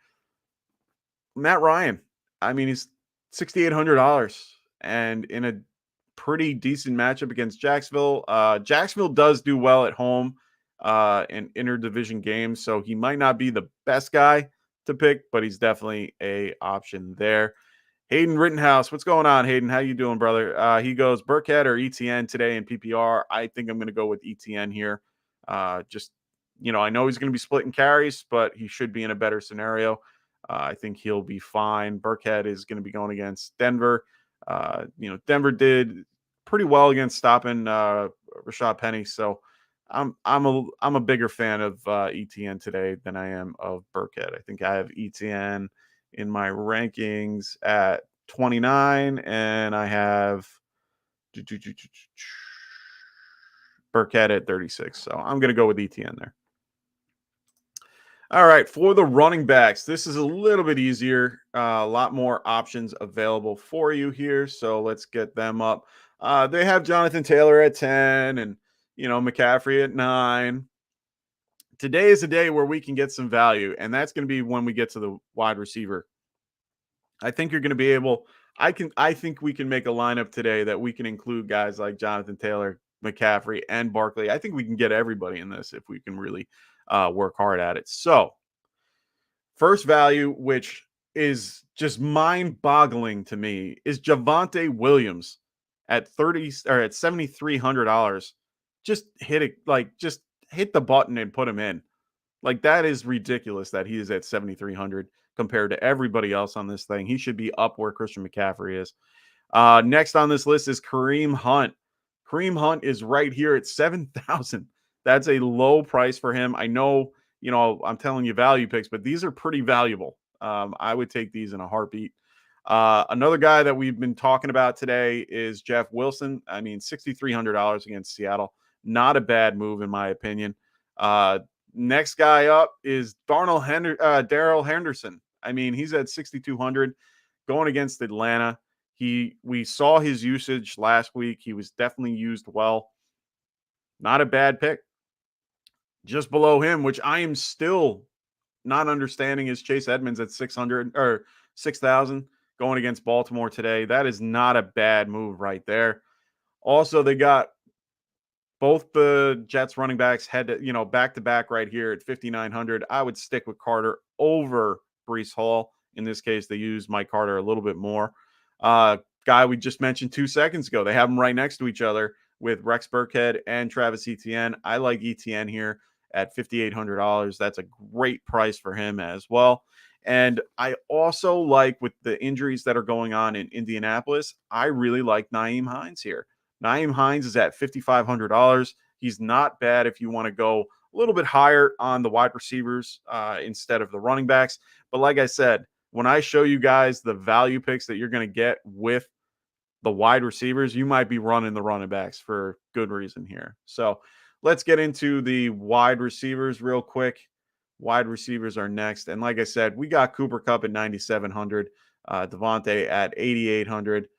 Matt Ryan. I mean, he's $6,800 and in a pretty decent matchup against Jacksonville. Jacksonville does do well at home in interdivision games, so he might not be the best guy to pick, but he's definitely a option there. Hayden Rittenhouse, what's going on, Hayden? How you doing, brother? He goes Burkhead or ETN today in PPR. I think I'm going to go with ETN here. I know he's going to be splitting carries, but he should be in a better scenario. I think he'll be fine. Burkhead is going to be going against Denver. Denver did pretty well against stopping Rashad Penny, so I'm a bigger fan of ETN today than I am of Burkhead. I think I have ETN in my rankings at 29, and I have Burkhead at 36. So I'm going to go with ETN there. All right, for the running backs, this is a little bit easier. A lot more options available for you here. So let's get them up. They have Jonathan Taylor at 10 and, McCaffrey at 9. Today is a day where we can get some value, and that's going to be when we get to the wide receiver I think you're going to be able. I think we can make a lineup today that we can include guys like Jonathan Taylor, McCaffrey, and Barkley. I think we can get everybody in this if we can really work hard at it. So, first value, which is just mind-boggling to me, is Javonte Williams at 30 or at $7,300. Just hit it, like just hit the button and put him in. Like, that is ridiculous that he is at 7,300 compared to everybody else on this thing. He should be up where Christian McCaffrey is. Next on this list is Kareem Hunt. Kareem Hunt is right here at 7,000. That's a low price for him. I know, I'm telling you value picks, but these are pretty valuable. I would take these in a heartbeat. Another guy that we've been talking about today is Jeff Wilson. I mean, $6,300 against Seattle. Not a bad move, in my opinion. Next guy up is Darrell Henderson. I mean, he's at 6,200 going against Atlanta. We saw his usage last week. He was definitely used well. Not a bad pick. Just below him, which I am still not understanding, is Chase Edmonds at 600 or 6,000 going against Baltimore today. That is not a bad move right there. Also, they got both the Jets running backs head to, back to back right here at 5,900. I would stick with Carter over Breece Hall. In this case, they use Mike Carter a little bit more. Guy we just mentioned 2 seconds ago. They have them right next to each other with Rex Burkhead and Travis Etienne. I like Etienne here at $5,800. That's a great price for him as well. And I also like, with the injuries that are going on in Indianapolis, I really like Nyheim Hines here. Nyheim Hines is at $5,500. He's not bad if you want to go a little bit higher on the wide receivers instead of the running backs. But like I said, when I show you guys the value picks that you're going to get with the wide receivers, you might be running the running backs for good reason here. So let's get into the wide receivers real quick. Wide receivers are next. And like I said, we got Cooper Kupp at 9,700, Devontae at 8,800.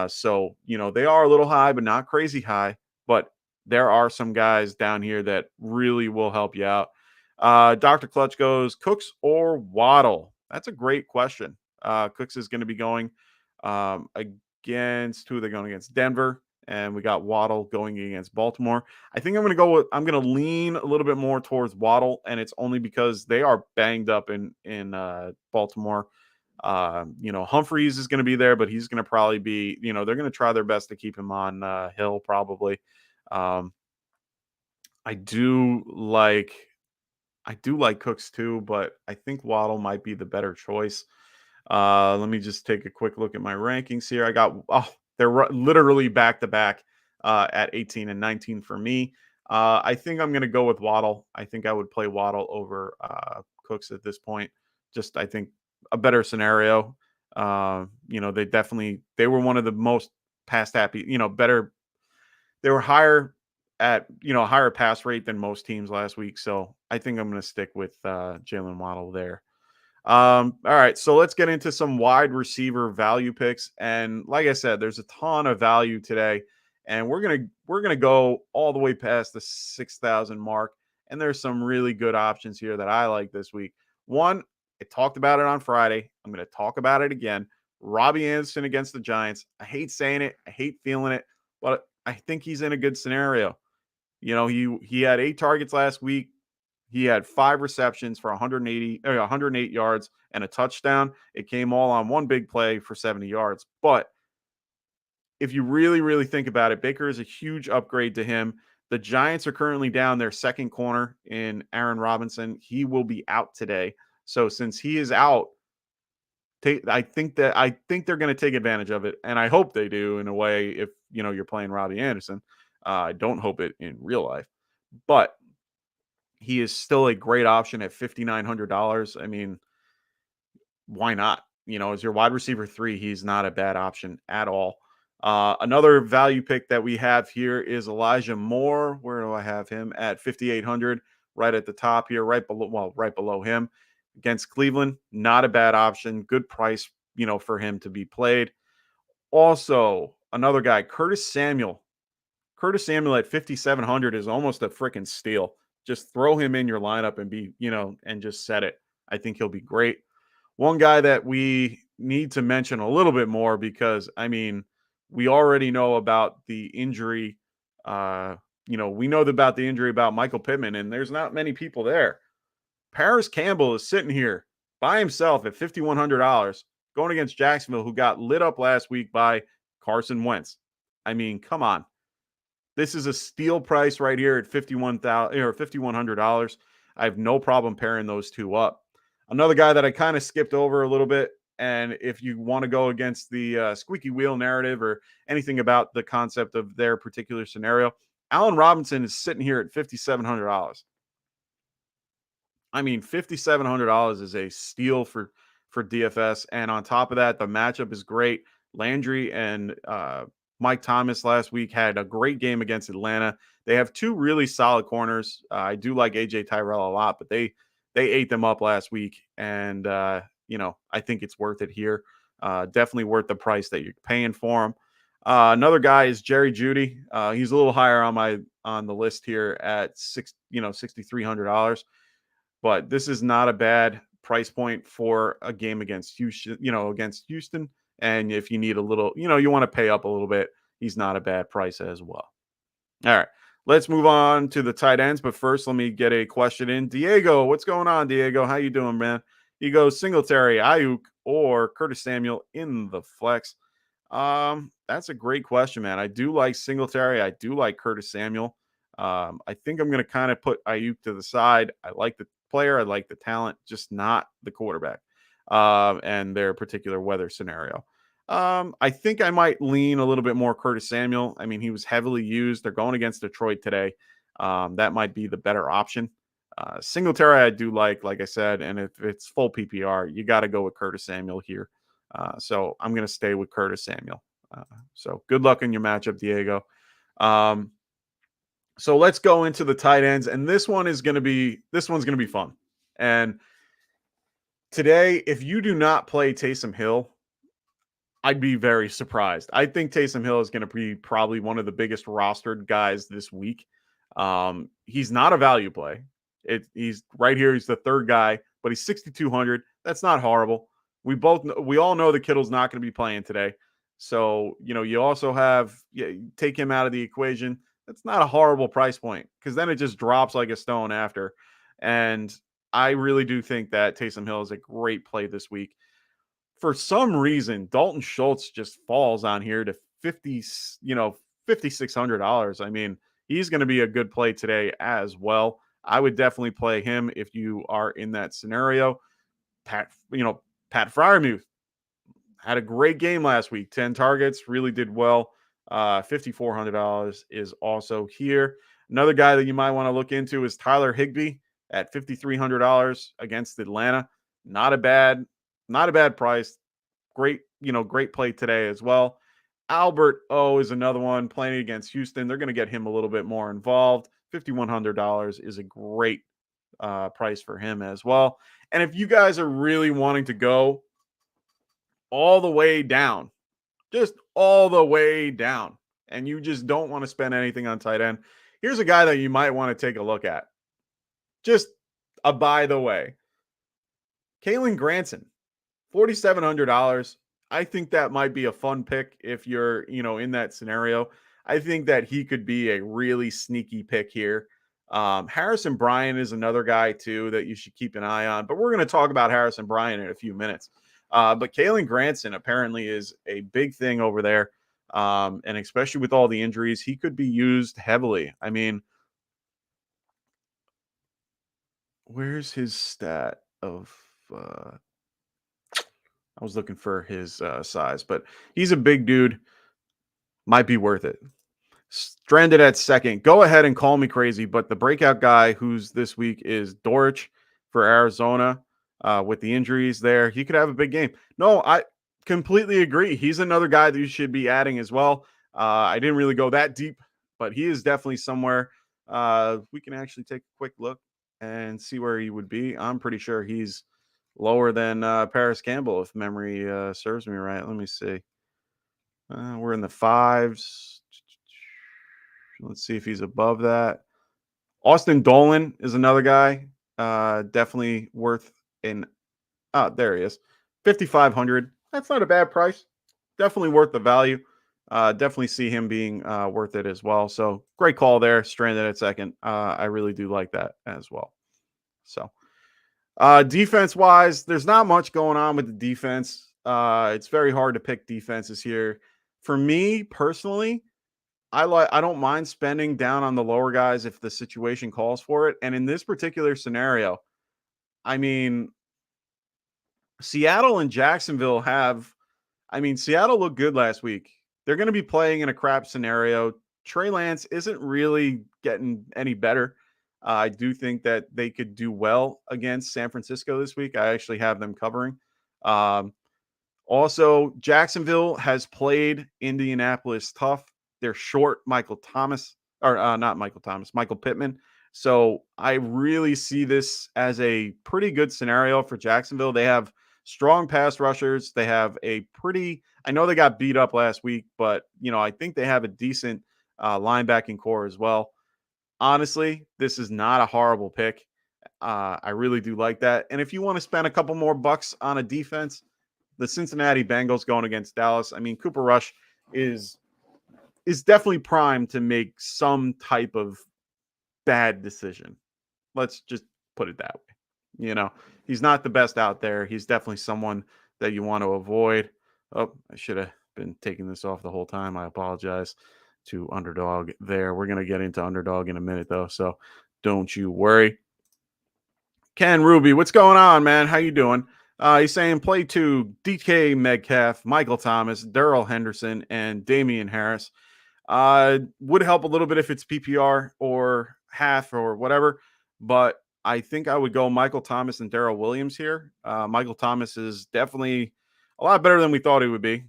So, they are a little high, but not crazy high. But there are some guys down here that really will help you out. Dr. Clutch goes, Cooks or Waddle? That's a great question. Cooks is going to be going against, who are they going against? Denver. And we got Waddle going against Baltimore. I think I'm going to lean a little bit more towards Waddle, and it's only because they are banged up in Baltimore. Humphreys is going to be there, but he's going to probably be, they're going to try their best to keep him on Hill probably. I do like Cooks too, but I think Waddle might be the better choice. Let me just take a quick look at my rankings here. They're literally back to back at 18 and 19 for me. I think I'm going to go with Waddle. I think I would play Waddle over Cooks at this point. Just, I think, a better scenario. They were one of the most pass happy, better. They were higher at, higher pass rate than most teams last week. So I think I'm going to stick with Jalen Waddle there. All right, so let's get into some wide receiver value picks. And like I said, there's a ton of value today, and we're gonna go all the way past the 6,000 mark. And there's some really good options here that I like this week. One, I talked about it on Friday. I'm gonna talk about it again. Robbie Anderson against the Giants. I hate saying it, I hate feeling it, but I think he's in a good scenario. He had 8 targets last week. He had 5 receptions for 108 yards and a touchdown. It came all on one big play for 70 yards. But if you really, really think about it, Baker is a huge upgrade to him. The Giants are currently down their second corner in Aaron Robinson. He will be out today. So since he is out, I think they're going to take advantage of it, and I hope they do in a way. If you're playing Robbie Anderson, I don't hope it in real life, but he is still a great option at $5,900. I mean, why not? As your wide receiver 3, he's not a bad option at all. Another value pick that we have here is Elijah Moore. Where do I have him? At 5,800, right at the top here, right below him against Cleveland. Not a bad option. Good price, for him to be played. Also, another guy, Curtis Samuel. Curtis Samuel at 5,700 is almost a freaking steal. Just throw him in your lineup and and just set it. I think he'll be great. One guy that we, need to mention a little bit more because, I mean, we already know about the injury. We know about the injury about Michael Pittman, and there's not many people there. Paris Campbell is sitting here by himself at $5,100 going against Jacksonville, who got lit up last week by Carson Wentz. I mean, come on. This is a steal price right here at $5,100. I have no problem pairing those two up. Another guy that I kind of skipped over a little bit, and if you want to go against the squeaky wheel narrative or anything about the concept of their particular scenario, Allen Robinson is sitting here at $5,700. I mean, $5,700 is a steal for DFS, and on top of that, the matchup is great. Landry and Mike Thomas last week had a great game against Atlanta. They have two really solid corners. I do like AJ Tyrell a lot, but they ate them up last week, and I think it's worth it here. Definitely worth the price that you're paying for him. Another guy is Jerry Jeudy. He's a little higher on the list here at $6,300. But this is not a bad price point for a game against Houston. And if you need a little, you want to pay up a little bit, he's not a bad price as well. All right, let's move on to the tight ends. But first, let me get a question in. Diego, what's going on, Diego? How you doing, man? He goes Singletary, Ayuk, or Curtis Samuel in the flex. That's a great question, man. I do like Singletary. I do like Curtis Samuel. I think I'm going to kind of put Ayuk to the side. I like the player. I like the talent, just not the quarterback and their particular weather scenario. I think I might lean a little bit more Curtis Samuel. I mean, he was heavily used. They're going against Detroit today. That might be the better option. Singletary, I do like I said, and if it's full PPR, you got to go with Curtis Samuel here. So I'm going to stay with Curtis Samuel. So good luck in your matchup, Diego. So let's go into the tight ends, and this one's going to be fun. And today, if you do not play Taysom Hill, I'd be very surprised. I think Taysom Hill is going to be probably one of the biggest rostered guys this week. He's not a value play. He's right here. He's the third guy, but he's 6,200. That's not horrible. We all know that Kittle's not going to be playing today. So, you also take him out of the equation. That's not a horrible price point because then it just drops like a stone after. And I really do think that Taysom Hill is a great play this week. For some reason, Dalton Schultz just falls on here to $5,600. I mean, he's going to be a good play today as well. I would definitely play him if you are in that scenario. Pat Freiermuth had a great game last week. 10 targets, really did well. $5,400 is also here. Another guy that you might want to look into is Tyler Higbee at $5,300 against Atlanta. Not a bad price. Great play today as well. Albert O is another one playing against Houston. They're going to get him a little bit more involved. $5,100 is a great price for him as well. And if you guys are really wanting to go all the way down, just all the way down, and you just don't want to spend anything on tight end, here's a guy that you might want to take a look at. Just a by the way. Kalen Granson, $4,700. I think that might be a fun pick if you're, in that scenario. I think that he could be a really sneaky pick here. Harrison Bryant is another guy, too, that you should keep an eye on. But we're going to talk about Harrison Bryant in a few minutes. But Kalen Granson apparently is a big thing over there. And especially with all the injuries, he could be used heavily. I mean, where's his stat of I was looking for his size, but he's a big dude. Might be worth it. Stranded at second. Go ahead and call me crazy, but the breakout guy who's this week is Dorich for Arizona. With the injuries there, he could have a big game. No, I completely agree. He's another guy that you should be adding as well. I didn't really go that deep, but he is definitely somewhere. We can actually take a quick look and see where he would be. I'm pretty sure he's lower than Paris Campbell, if memory serves me right. Let me see. We're in the fives. Let's see if he's above that. Austin Dolan is another guy. Definitely worth there he is. 5,500. That's not a bad price. Definitely worth the value. Definitely see him being worth it as well. So great call there, stranded at second. I really do like that as well. So defense wise, there's not much going on with the defense. It's very hard to pick defenses here. For me personally, I don't mind spending down on the lower guys if the situation calls for it. And in this particular scenario, I mean, Seattle and Jacksonville have Seattle looked good last week. They're going to be playing in a crap scenario. Trey Lance isn't really getting any better. I do think that they could do well against San Francisco this week. I actually have them covering. Um, Also, Jacksonville has played Indianapolis tough. They're short Michael Thomas, or not Michael Thomas, Michael Pittman. So I really see this as a pretty good scenario for Jacksonville. They have strong pass rushers. They have a pretty, I know they got beat up last week, but, I think they have a decent linebacking core as well. Honestly, this is not a horrible pick. I really do like that. And if you want to spend a couple more bucks on a defense, the Cincinnati Bengals going against Dallas. I mean, Cooper Rush is definitely primed to make some type of bad decision. Let's just put it that way. He's not the best out there. He's definitely someone that you want to avoid. Oh, I should have been taking this off the whole time. I apologize to Underdog there. We're going to get into Underdog in a minute, though, so don't you worry. Ken Ruby, what's going on, man? How you doing? He's saying play 2, DK Metcalf, Michael Thomas, Darrell Henderson, and Damian Harris. Would help a little bit if it's PPR or half or whatever, but I think I would go Michael Thomas and Darrell Williams here. Michael Thomas is definitely a lot better than we thought he would be,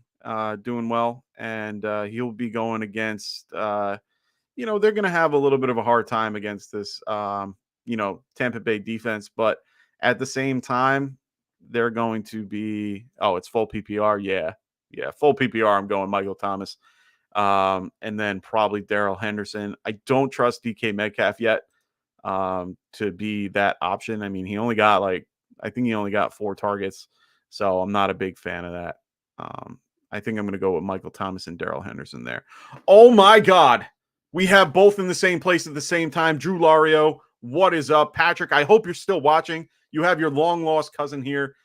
doing well, and he'll be going against, they're going to have a little bit of a hard time against this, Tampa Bay defense, but at the same time, they're going to be, it's full PPR. Yeah. Full PPR. I'm going Michael Thomas. And then probably Darrell Henderson. I don't trust DK Metcalf yet to be that option. I mean, he only got I think he only got 4 targets. So I'm not a big fan of that. I think I'm going to go with Michael Thomas and Darrell Henderson there. Oh my God. We have both in the same place at the same time. Drew Lario, what is up? Patrick, I hope you're still watching. You have your long lost cousin here.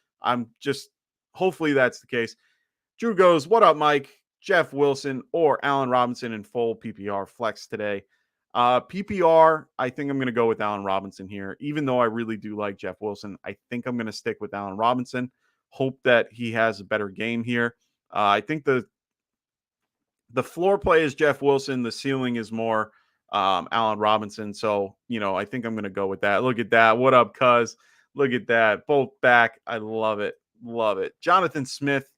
Hopefully that's the case. Drew goes, what up, Mike? Jeff Wilson or Allen Robinson in full PPR flex today. PPR, I think I'm going to go with Allen Robinson here. Even though I really do like Jeff Wilson, I think I'm going to stick with Allen Robinson. Hope that he has a better game here. I think the floor play is Jeff Wilson. The ceiling is more Allen Robinson. So, I think I'm going to go with that. Look at that. What up, cuz? Look at that. Both back. I love it. Love it. Jonathan Smith,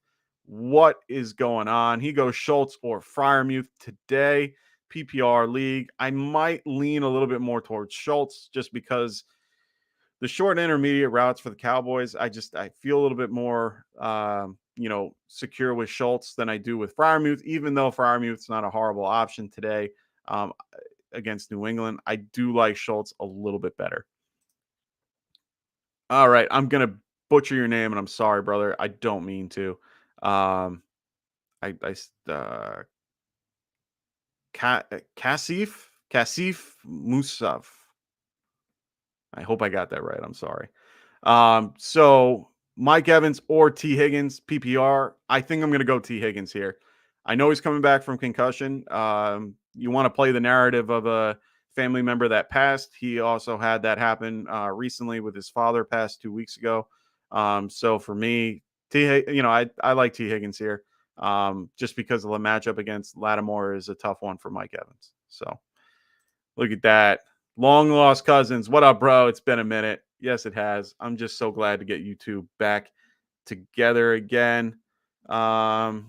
what is going on? He goes Schultz or Freiermuth today. PPR league. I might lean a little bit more towards Schultz just because the short and intermediate routes for the Cowboys, I feel a little bit more, secure with Schultz than I do with Freiermuth, even though Freiermuth's not a horrible option today against New England. I do like Schultz a little bit better. All right. I'm going to butcher your name, and I'm sorry, brother. I don't mean to. Kasif Musaf. I hope I got that right. I'm sorry. So Mike Evans or T. Higgins, PPR. I think I'm going to go T. Higgins here. I know he's coming back from concussion. You want to play the narrative of a family member that passed. He also had that happen recently with his father, passed 2 weeks ago. So for me, I like T. Higgins here. Just because of the matchup against Lattimore is a tough one for Mike Evans. So look at that. Long lost cousins. What up, bro? It's been a minute. Yes, it has. I'm just so glad to get you two back together again. All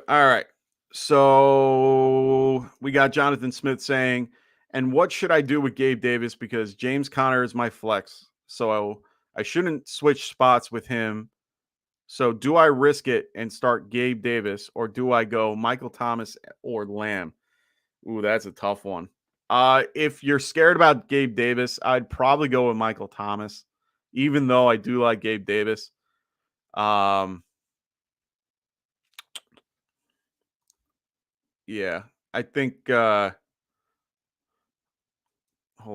right. So we got Jonathan Smith saying, and what should I do with Gabe Davis? Because James Conner is my flex. So I shouldn't switch spots with him. So do I risk it and start Gabe Davis, or do I go Michael Thomas or Lamb? Ooh, that's a tough one. If you're scared about Gabe Davis, I'd probably go with Michael Thomas, even though I do like Gabe Davis. Yeah, I think hold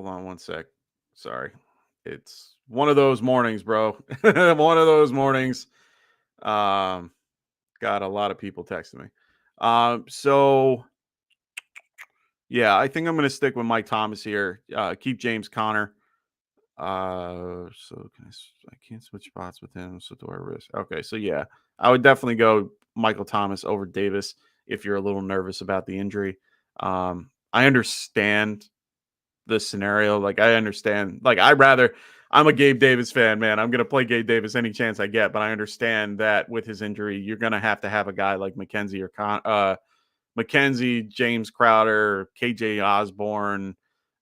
on one sec. Sorry. It's one of those mornings, bro. One of those mornings. Um, got a lot of people texting me. So yeah, I think I'm going to stick with Mike Thomas here. Keep James Conner. So I can't switch spots with him. So do I risk? Okay, so yeah, I would definitely go Michael Thomas over Davis if you're a little nervous about the injury. I understand the scenario. Like I understand. Like I'm a Gabe Davis fan, man. I'm gonna play Gabe Davis any chance I get, but I understand that with his injury, you're gonna have to have a guy like McKenzie, James Crowder, KJ Osborne,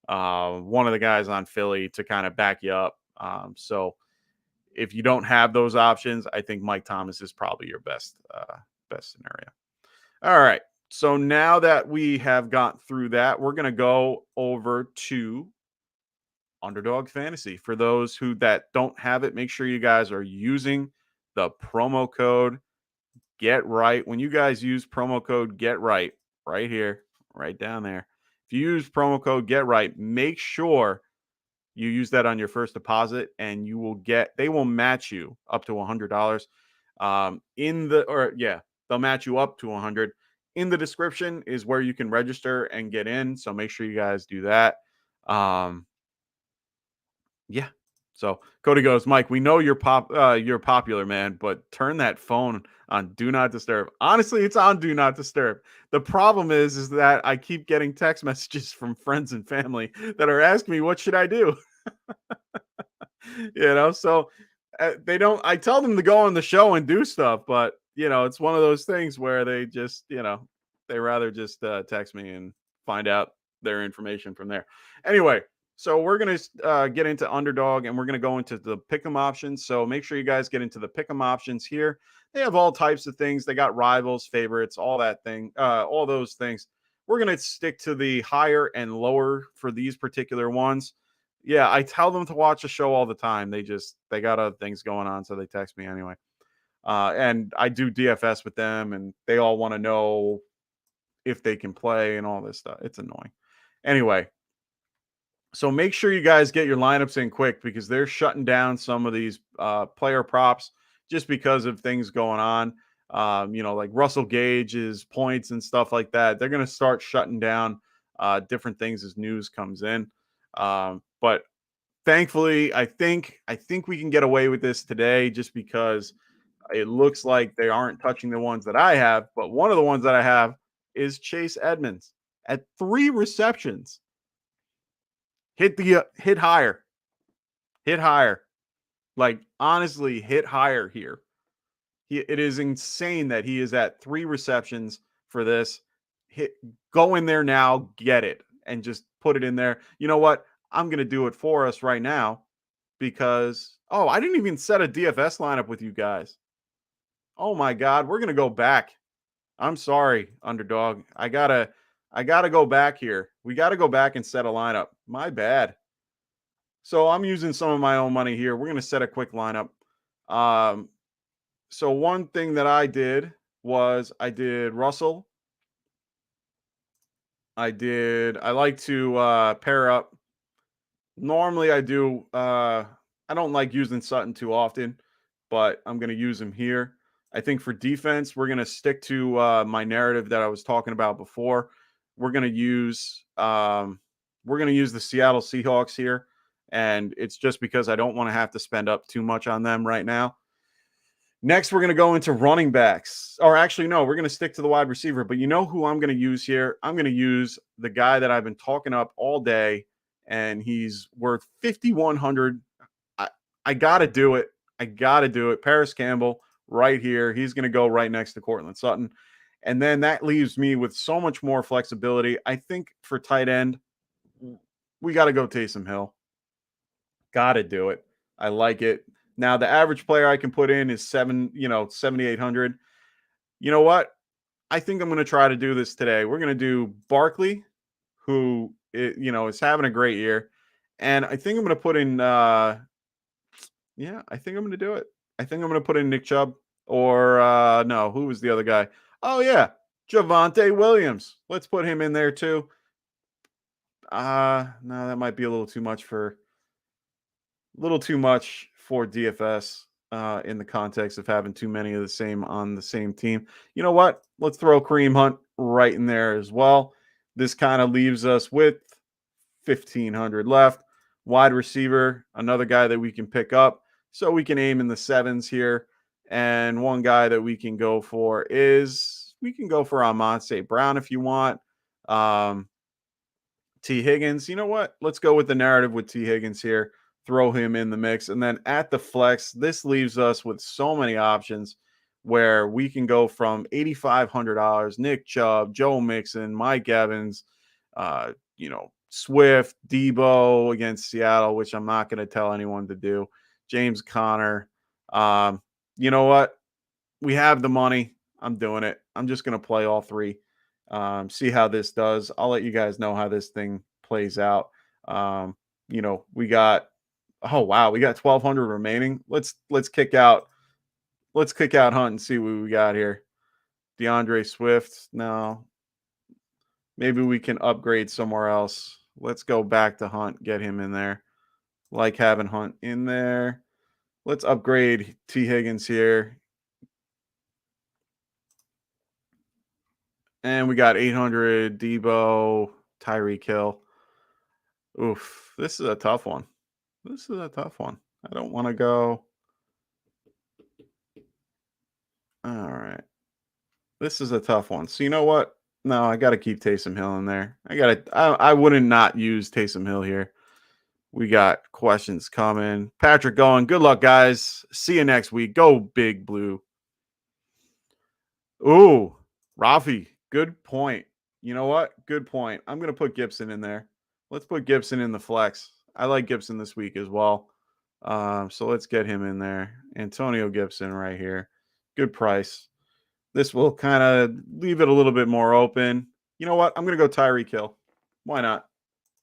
one of the guys on Philly to kind of back you up. So if you don't have those options, I think Mike Thomas is probably your best scenario. All right. So now that we have got through that, we're going to go over to Underdog Fantasy. For those that don't have it, make sure you guys are using the promo code Get Right. When you guys use promo code Get Right, right here, right down there. If you use promo code Get Right, make sure you use that on your first deposit, and they will match you up to $100. They'll match you up to 100. In the description is where you can register and get in. So make sure you guys do that. Yeah. So Cody goes, Mike, we know you're popular, man, but turn that phone on Do Not Disturb. Honestly, it's on Do Not Disturb. The problem is that I keep getting text messages from friends and family that are asking me, what should I do? So I tell them to go on the show and do stuff, but it's one of those things where they just, they rather just text me and find out their information from there. Anyway, so we're going to get into Underdog, and we're going to go into the pick'em options. So make sure you guys get into the pick'em options here. They have all types of things. They got rivals, favorites, all those things. We're going to stick to the higher and lower for these particular ones. Yeah, I tell them to watch a show all the time. They got other things going on, so they text me anyway. And I do DFS with them, and they all want to know if they can play and all this stuff. It's annoying. Anyway, so make sure you guys get your lineups in quick, because they're shutting down some of these player props just because of things going on. Like Russell Gage's points and stuff like that. They're going to start shutting down different things as news comes in. But thankfully, I think we can get away with this today, just because it looks like they aren't touching the ones that I have. But one of the ones that I have is Chase Edmonds at 3 receptions. Hit higher. Like, honestly, hit higher here. It is insane that he is at 3 receptions for this. Go in there now, get it, and just put it in there. You know what? I'm going to do it for us right now, because, I didn't even set a DFS lineup with you guys. Oh my God, we're going to go back. I'm sorry, Underdog. I gotta go back here. We got to go back and set a lineup. My bad. So I'm using some of my own money here. We're going to set a quick lineup. So one thing that I did was I did Russell. I like to pair up. Normally I do. I don't like using Sutton too often, but I'm going to use him here. I think for defense, we're going to stick to my narrative that I was talking about before. We're going to use the Seattle Seahawks here, and it's just because I don't want to have to spend up too much on them right now. Next, we're going to go into running backs. Or actually, no, we're going to stick to the wide receiver. But you know who I'm going to use here? I'm going to use the guy that I've been talking up all day, and he's worth 5,100. I got to do it. Paris Campbell right here. He's going to go right next to Cortland Sutton. And then that leaves me with so much more flexibility. I think for tight end, we got to go Taysom Hill. Got to do it. I like it. Now, the average player I can put in is 7,800. You know what? I think I'm going to try to do this today. We're going to do Barkley, who is having a great year, and I think I'm going to put in. I think I'm going to do it. I think I'm going to put in Nick Chubb or no, who was the other guy? Oh yeah, Javonte Williams. Let's put him in there too. No, that might be a little too much for DFS in the context of having too many of the same on the same team. You know what? Let's throw Kareem Hunt right in there as well. This kind of leaves us with 1,500 left. Wide receiver, another guy that we can pick up. So we can aim in the sevens here. And one guy that we can go for is we can go for Amon-Ra Brown if you want. T. Higgins. You know what? Let's go with the narrative with T. Higgins here. Throw him in the mix. And then at the flex, this leaves us with so many options where we can go from $8,500, Nick Chubb, Joe Mixon, Mike Evans, Swift, Debo against Seattle, which I'm not going to tell anyone to do, James Conner. You know what? We have the money. I'm doing it. I'm just going to play all three. See how this does. I'll let you guys know how this thing plays out. We got we got 1,200 remaining. Let's kick out Hunt and see what we got here. DeAndre Swift. No. Maybe we can upgrade somewhere else. Let's go back to Hunt, get him in there. Like having Hunt in there. Let's upgrade T. Higgins here. And we got 800 Debo, Tyreek Hill. Oof, this is a tough one. I don't want to go. All right. This is a tough one. So you know what? No, I got to keep Taysom Hill in there. I wouldn't not use Taysom Hill here. We got questions coming. Patrick going. Good luck, guys. See you next week. Go Big Blue. Ooh, Rafi. Good point. You know what? Good point. I'm going to put Gibson in there. Let's put Gibson in the flex. I like Gibson this week as well. So let's get him in there. Antonio Gibson right here. Good price. This will kind of leave it a little bit more open. You know what? I'm going to go Tyreek Hill. Why not?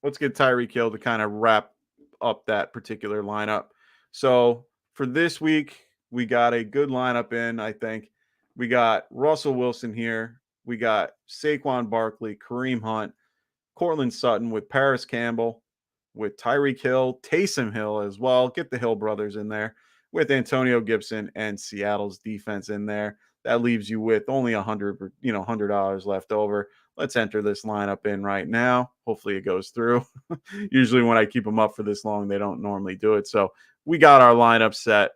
Let's get Tyreek Hill to kind of wrap up that particular lineup. So for this week, we got a good lineup in, I think. We got Russell Wilson here. We got Saquon Barkley, Kareem Hunt, Cortland Sutton with Paris Campbell, with Tyreek Hill, Taysom Hill as well. Get the Hill brothers in there with Antonio Gibson and Seattle's defense in there. That leaves you with only $100 left over. Let's enter this lineup in right now. Hopefully it goes through. Usually when I keep them up for this long, they don't normally do it. So we got our lineup set.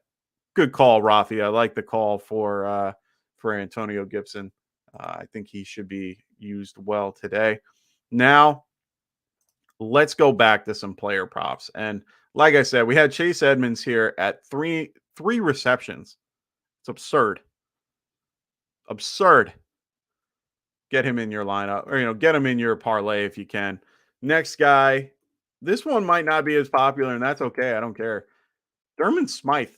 Good call, Rafi. I like the call for Antonio Gibson. I think he should be used well today. Now, let's go back to some player props. And like I said, we had Chase Edmonds here at three receptions. It's absurd. Get him in your lineup or, get him in your parlay if you can. Next guy, this one might not be as popular, and that's okay. I don't care. Durham Smythe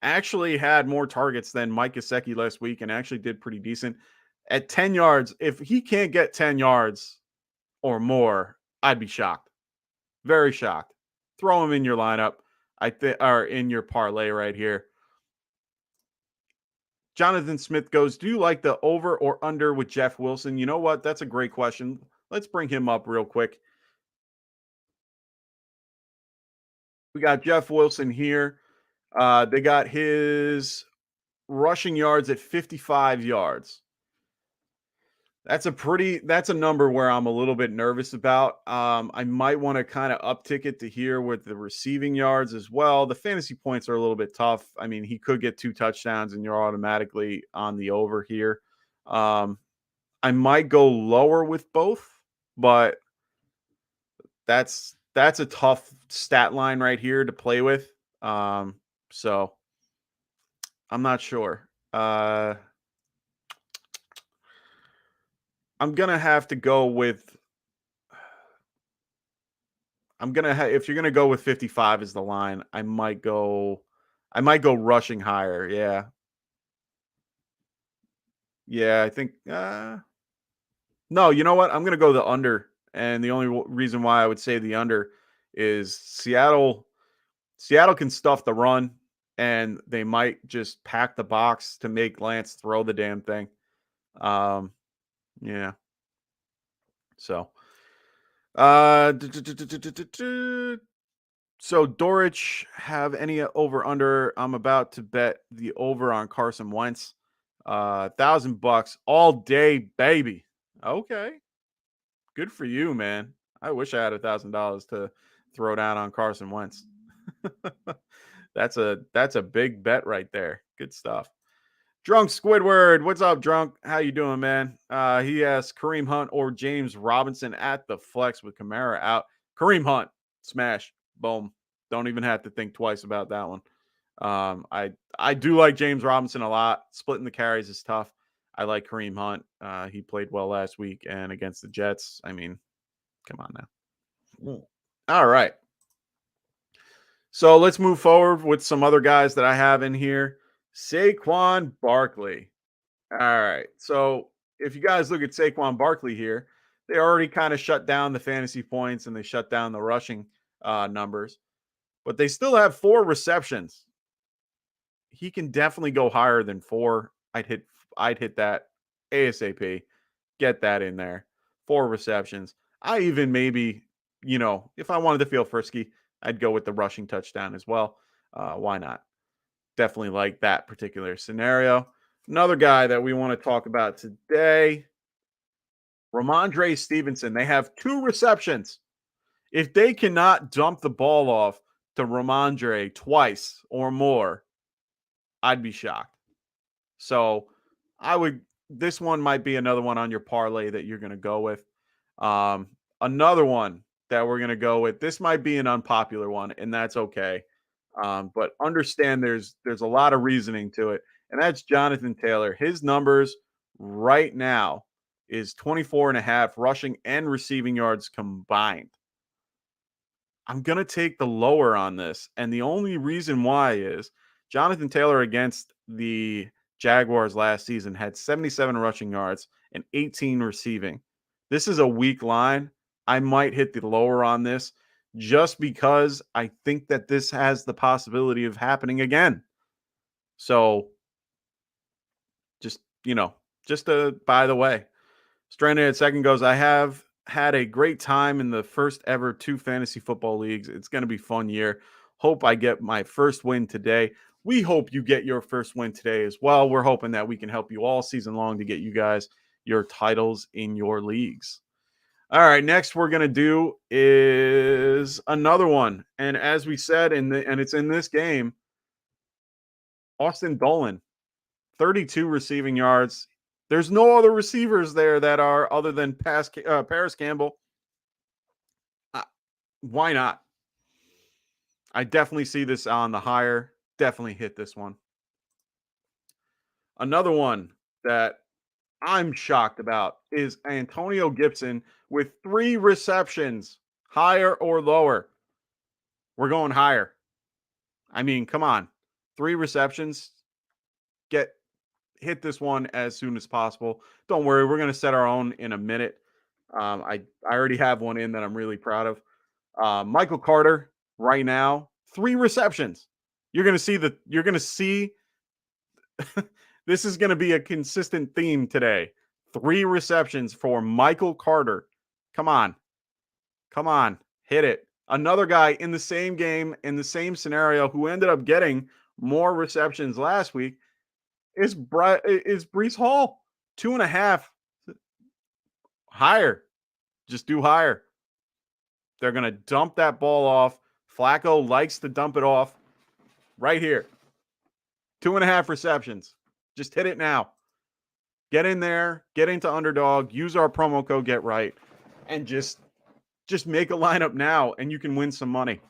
actually had more targets than Mike Gesicki last week and actually did pretty decent. At 10 yards, if he can't get 10 yards or more, I'd be shocked. Very shocked. Throw him in your lineup. Or in your parlay right here. Jonathan Smith goes, do you like the over or under with Jeff Wilson? You know what? That's a great question. Let's bring him up real quick. We got Jeff Wilson here. They got his rushing yards at 55 yards. That's a number where I'm a little bit nervous about. I might want to kind of uptick it to here with the receiving yards as well. The fantasy points are a little bit tough. I mean, he could get 2 touchdowns and you're automatically on the over here. I might go lower with both, but that's a tough stat line right here to play with. So I'm not sure. I'm going to have to go with if you're going to go with 55 as the line, I might go I might go rushing higher. Yeah. Yeah, I think no, you know what? I'm going to go the under. And the only reason why I would say the under is Seattle can stuff the run and they might just pack the box to make Lance throw the damn thing. Um yeah. So so Dorich, have any over under? I'm about to bet the over on Carson Wentz. $1,000 all day, baby. Okay. Good for you, man. I wish I had $1,000 to throw down on Carson Wentz. That's a big bet right there. Good stuff. Drunk Squidward, what's up, Drunk? How you doing, man? He asks Kareem Hunt or James Robinson at the flex with Kamara out. Kareem Hunt, smash, boom. Don't even have to think twice about that one. I do like James Robinson a lot. Splitting the carries is tough. I like Kareem Hunt. He played well last week and against the Jets. I mean, come on now. All right. So let's move forward with some other guys that I have in here. Saquon Barkley. All right. So if you guys look at Saquon Barkley here, they already kind of shut down the fantasy points and they shut down the rushing numbers, but they still have 4 receptions. He can definitely go higher than 4. I'd hit that ASAP. Get that in there. 4 receptions. I even maybe, if I wanted to feel frisky, I'd go with the rushing touchdown as well. Why not? Definitely like that particular scenario. Another guy that we want to talk about today, Ramondre Stevenson. They have 2 receptions. If they cannot dump the ball off to Ramondre twice or more, I'd be shocked. So this one might be another one on your parlay that you're going to go with. Another one that we're going to go with, this might be an unpopular one, and that's okay. But understand there's a lot of reasoning to it, and that's Jonathan Taylor. His numbers right now is 24.5 rushing and receiving yards combined. I'm going to take the lower on this, and the only reason why is Jonathan Taylor against the Jaguars last season had 77 rushing yards and 18 receiving. This is a weak line. I might hit the lower on this just because I think that this has the possibility of happening again. So just, by the way, Stranded at second goes, I have had a great time in the first ever 2 fantasy football leagues. It's going to be a fun year. Hope I get my first win today. We hope you get your first win today as well. We're hoping that we can help you all season long to get you guys your titles in your leagues. All right, next we're going to do is another one. And as we said, and it's in this game, Austin Dolan, 32 receiving yards. There's no other receivers there that are other than Paris Campbell. Why not? I definitely see this on the higher. Definitely hit this one. Another one that I'm shocked about is Antonio Gibson with 3 receptions, higher or lower. We're going higher. I mean, come on. 3 receptions. Hit this one as soon as possible. Don't worry, we're going to set our own in a minute. I already have one in that I'm really proud of. Michael Carter right now, 3 receptions. You're going to see this is going to be a consistent theme today. 3 receptions for Michael Carter. Come on. Hit it. Another guy in the same game, in the same scenario, who ended up getting more receptions last week is Breece Hall. 2.5 higher. Just do higher. They're going to dump that ball off. Flacco likes to dump it off right here. 2.5 receptions. Just hit it now. Get in there. Get into Underdog. Use our promo code Get Right, and just make a lineup now, and you can win some money.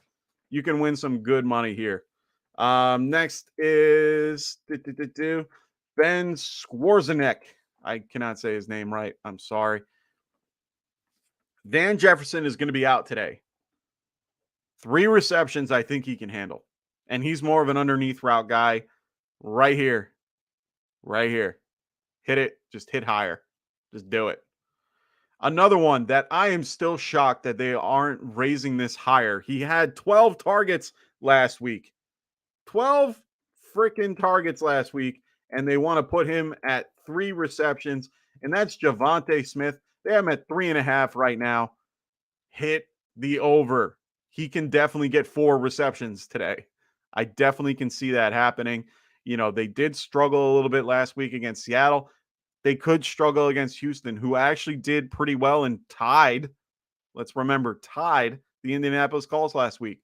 You can win some good money here. Next is Ben Skwarzenek. I cannot say his name right. I'm sorry. Van Jefferson is going to be out today. 3 receptions I think he can handle. And he's more of an underneath route guy right here. Right here. Hit it. Just hit higher. Just do it. Another one that I am still shocked that they aren't raising this higher. He had 12 targets last week. 12 freaking targets last week, and they want to put him at 3 receptions, and that's Javonte Smith. They have him at 3.5 right now. Hit the over. He can definitely get 4 receptions today. I definitely can see that happening. You know, they did struggle a little bit last week against Seattle. They could struggle against Houston, who actually did pretty well and tied. Let's remember, tied the Indianapolis Colts last week.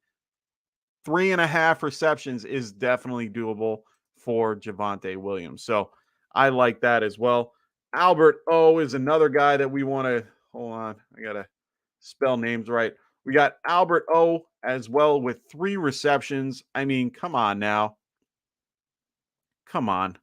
3.5 receptions is definitely doable for Javonte Williams. So I like that as well. Albert O is another guy that we want to hold on. I got to spell names right. We got Albert O as well with 3 receptions. I mean, come on now. Come on.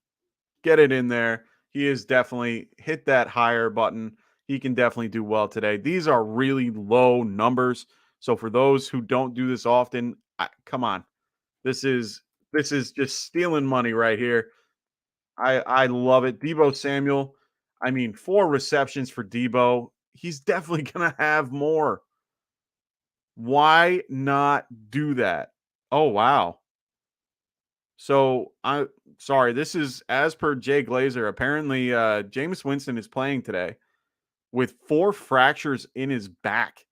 Get it in there. He is definitely hit that higher button. He can definitely do well today. These are really low numbers. So for those who don't do this often, come on. This is just stealing money right here. I love it. Deebo Samuel, I mean, 4 receptions for Deebo. He's definitely going to have more. Why not do that? Oh, wow. So sorry, this is as per Jay Glazer. Apparently, Jameis Winston is playing today with 4 fractures in his back.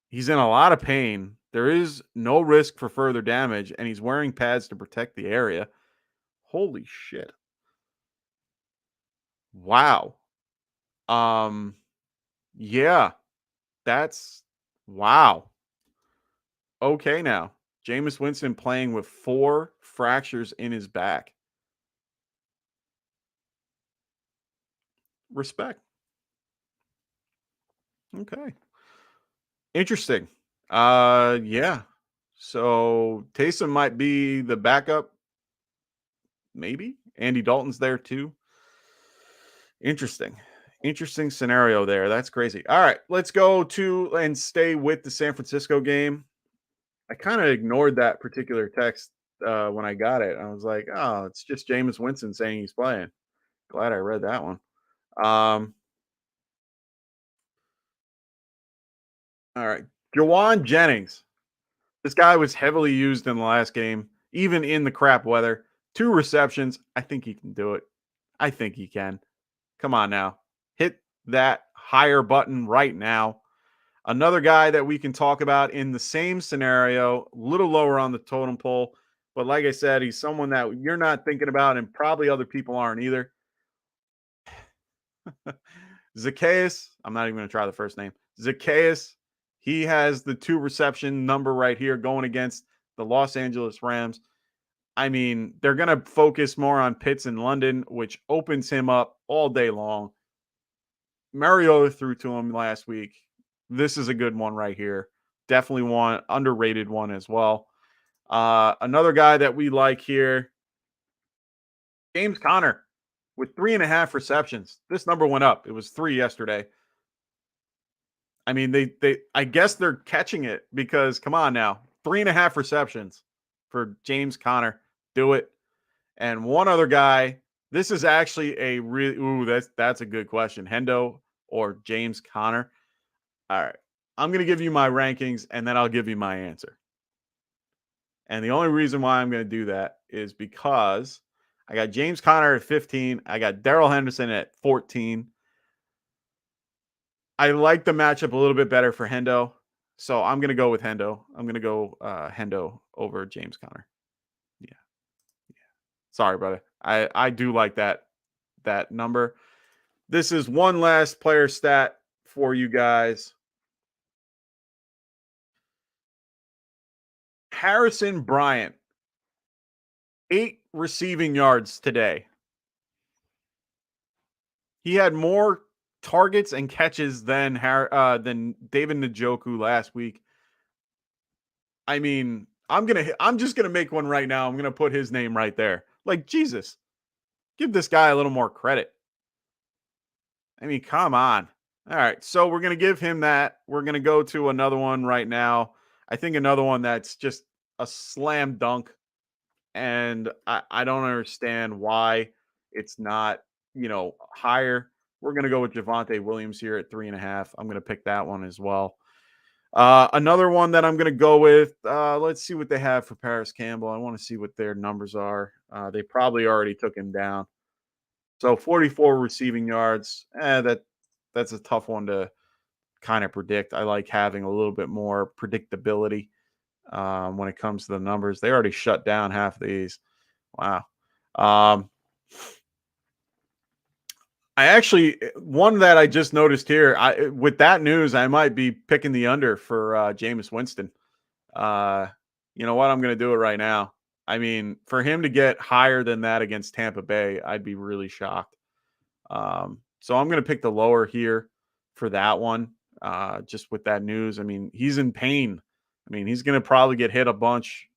He's in a lot of pain. There is no risk for further damage, and he's wearing pads to protect the area. Holy shit. Wow. Yeah, that's wow. Okay, now Jameis Winston playing with 4 fractures in his back. Respect. Okay. Interesting. Yeah. So Taysom might be the backup. Maybe Andy Dalton's there too. Interesting. Interesting scenario there. That's crazy. All right, let's go to and stay with the San Francisco game. I kind of ignored that particular text when I got it. I was like, oh, it's just Jameis Winston saying he's playing. Glad I read that one. Um, all right. Juwan Jennings. This guy was heavily used in the last game, even in the crap weather. 2 receptions. I think he can do it. I think he can. Come on now. Hit that higher button right now. Another guy that we can talk about in the same scenario, a little lower on the totem pole. But like I said, he's someone that you're not thinking about, and probably other people aren't either. Zacchaeus, I'm not even going to try the first name. Zacchaeus, he has the 2 reception number right here going against the Los Angeles Rams. I mean, they're going to focus more on Pitts in London, which opens him up all day long. Mariota threw to him last week. This is a good one right here. Definitely one, underrated one as well. Another guy that we like here, James Conner with 3.5 receptions. This number went up. It was 3 yesterday. I mean, I guess they're catching it because come on now, 3.5 receptions for James Conner. Do it. And one other guy. This is actually a really that's a good question. Hendo or James Conner. All right. I'm going to give you my rankings and then I'll give you my answer. And the only reason why I'm going to do that is because I got James Conner at 15. I got Darrell Henderson at 14. I like the matchup a little bit better for Hendo. So I'm going to go with Hendo. I'm going to go Hendo over James Conner. Yeah. Sorry, brother. I do like that number. This is one last player stat for you guys. Harrison Bryant, 8 receiving yards today. He had more targets and catches than David Njoku last week. I mean, I'm just gonna make one right now. I'm gonna put his name right there. Like Jesus, give this guy a little more credit. I mean, come on. All right, so we're gonna give him that. We're gonna go to another one right now. I think another one that's just a slam dunk, and I don't understand why it's not, higher. We're gonna go with Javonte Williams here at 3.5. I'm gonna pick that one as well. Another one that I'm gonna go with. Let's see what they have for Paris Campbell. I want to see what their numbers are. They probably already took him down. So 44 receiving yards. That's a tough one to kind of predict. I like having a little bit more predictability when it comes to the numbers. They already shut down half of these. Wow. Um, I actually one that I just noticed here. With that news, I might be picking the under for Jameis Winston. Uh, you know what? I'm going to do it right now. I mean, for him to get higher than that against Tampa Bay, I'd be really shocked. So I'm going to pick the lower here for that one. Just with that news, I mean, he's in pain. I mean, he's going to probably get hit a bunch.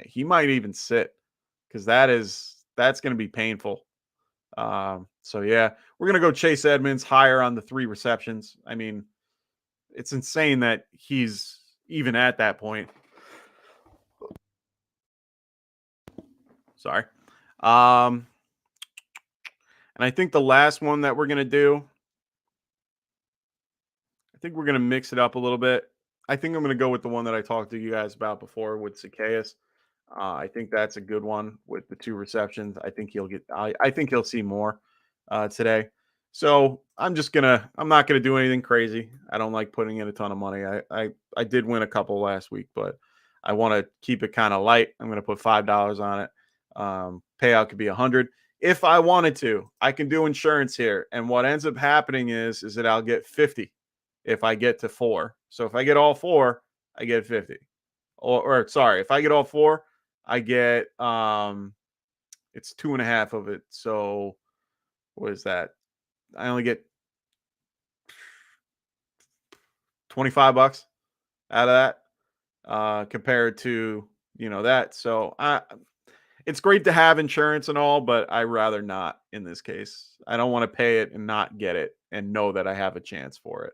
He might even sit because that's going to be painful. So yeah, we're going to go Chase Edmonds higher on the 3 receptions. I mean, it's insane that he's even at that point. Sorry. And I think the last one that we're going to do, I think we're going to mix it up a little bit. I think I'm going to go with the one that I talked to you guys about before with Zacchaeus. I think that's a good one with the 2 receptions. I think he'll get. I think he'll see more today. So I'm not gonna do anything crazy. I don't like putting in a ton of money. I did win a couple last week, but I want to keep it kind of light. I'm gonna put $5 on it. Payout could be 100 if I wanted to. I can do insurance here, and what ends up happening is that I'll get 50 if I get to 4. So if I get all 4, I get 50. Or sorry, if I get all 4, I get it's 2.5 of it. So what is that? I only get $25 out of that compared to that. So it's great to have insurance and all, but I rather not in this case. I don't want to pay it and not get it and know that I have a chance for it.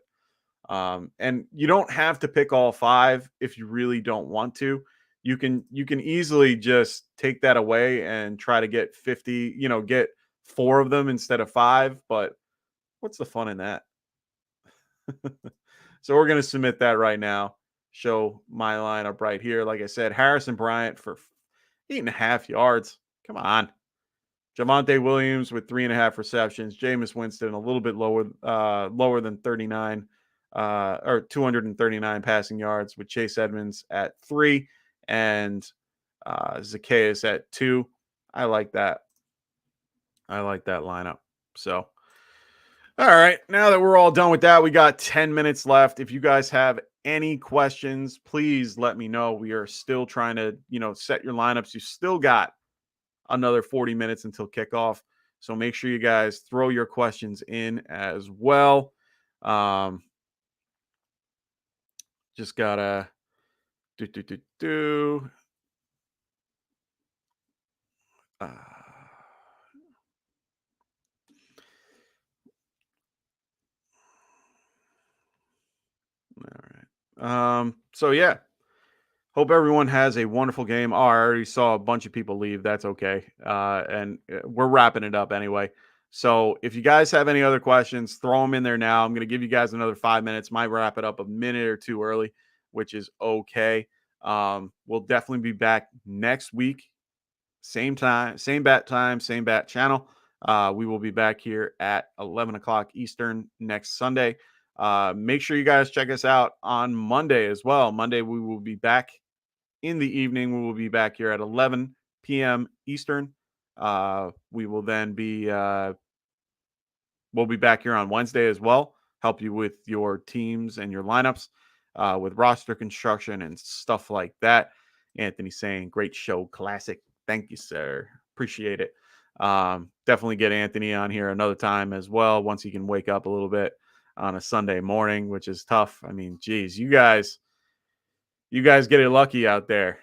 And you don't have to pick all 5 if you really don't want to. You can easily just take that away and try to get 50, get 4 of them instead of 5, but what's the fun in that? So we're going to submit that right now. Show my lineup right here. Like I said, Harrison Bryant for 8.5 yards. Come on. Javonte Williams with 3.5 receptions. Jameis Winston a little bit lower than 39 or 239 passing yards with Chase Edmonds at 3 and Zacchaeus at 2. I like that. I like that lineup. So, all right. Now that we're all done with that, we got 10 minutes left. If you guys have any questions, please let me know. We are still trying to, set your lineups. You still got another 40 minutes until kickoff. So make sure you guys throw your questions in as well. Just gotta do. All right. So yeah. Hope everyone has a wonderful game. Oh, I already saw a bunch of people leave. That's okay. And we're wrapping it up anyway. So if you guys have any other questions, throw them in there now. I'm going to give you guys another 5 minutes. Might wrap it up a minute or 2 early, which is okay. We'll definitely be back next week. Same time, same bat time, same bat channel. We will be back here at 11 o'clock Eastern next Sunday. Make sure you guys check us out on Monday as well. Monday, we will be back in the evening. We will be back here at 11 p.m. Eastern. We will then be, we'll be back here on Wednesday as well. Help you with your teams and your lineups with roster construction and stuff like that. Anthony saying, great show, classic. Thank you, sir. Appreciate it. Definitely get Anthony on here another time as well once he can wake up a little bit on a Sunday morning, which is tough. I mean, geez, you guys get it lucky out there.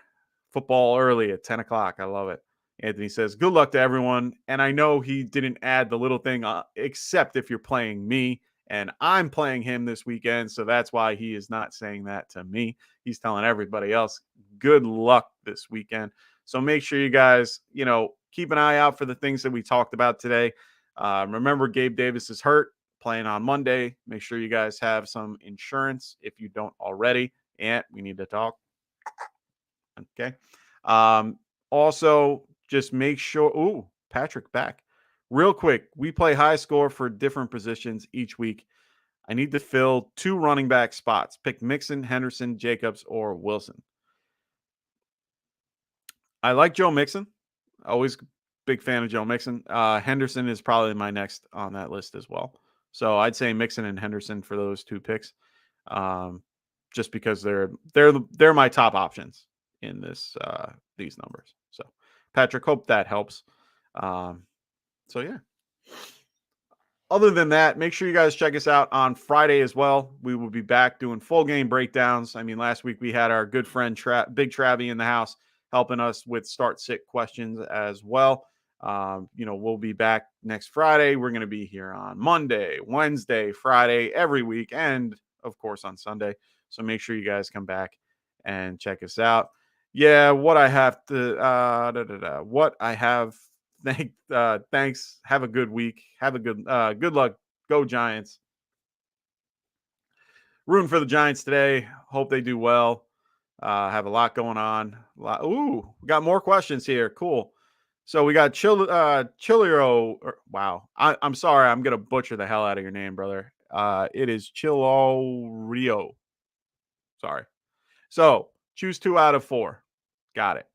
Football early at 10 o'clock. I love it. Anthony says, good luck to everyone. And I know he didn't add the little thing, except if you're playing me And I'm playing him this weekend. So that's why he is not saying that to me. He's telling everybody else, good luck this weekend. So make sure you guys, keep an eye out for the things that we talked about today. Remember, Gabe Davis is hurt, playing on Monday. Make sure you guys have some insurance if you don't already. And we need to talk. Okay. Also, just make sure. Ooh, Patrick back. Real quick, we play high score for different positions each week. I need to fill 2 running back spots. Pick Mixon, Henderson, Jacobs, or Wilson. I like Joe Mixon. Always big fan of Joe Mixon. Henderson is probably my next on that list as well. So I'd say Mixon and Henderson for those 2 picks, just because they're my top options in these numbers. So Patrick, hope that helps. So yeah. Other than that, make sure you guys check us out on Friday as well. We will be back doing full game breakdowns. I mean, last week we had our good friend Big Travie in the house helping us with start sit questions as well. We'll be back next Friday. We're going to be here on Monday, Wednesday, Friday, every week, and of course on Sunday. So make sure you guys come back and check us out. Yeah, what I have to, what I have. Thanks. Have a good week. Have a good luck. Go Giants. Rooting for the Giants today. Hope they do well. Have a lot going on. Ooh, we got more questions here. Cool. So we got Chiliro. Wow. I'm sorry. I'm gonna butcher the hell out of your name, brother. It is Chilorio. Sorry. So choose 2 out of 4. Got it.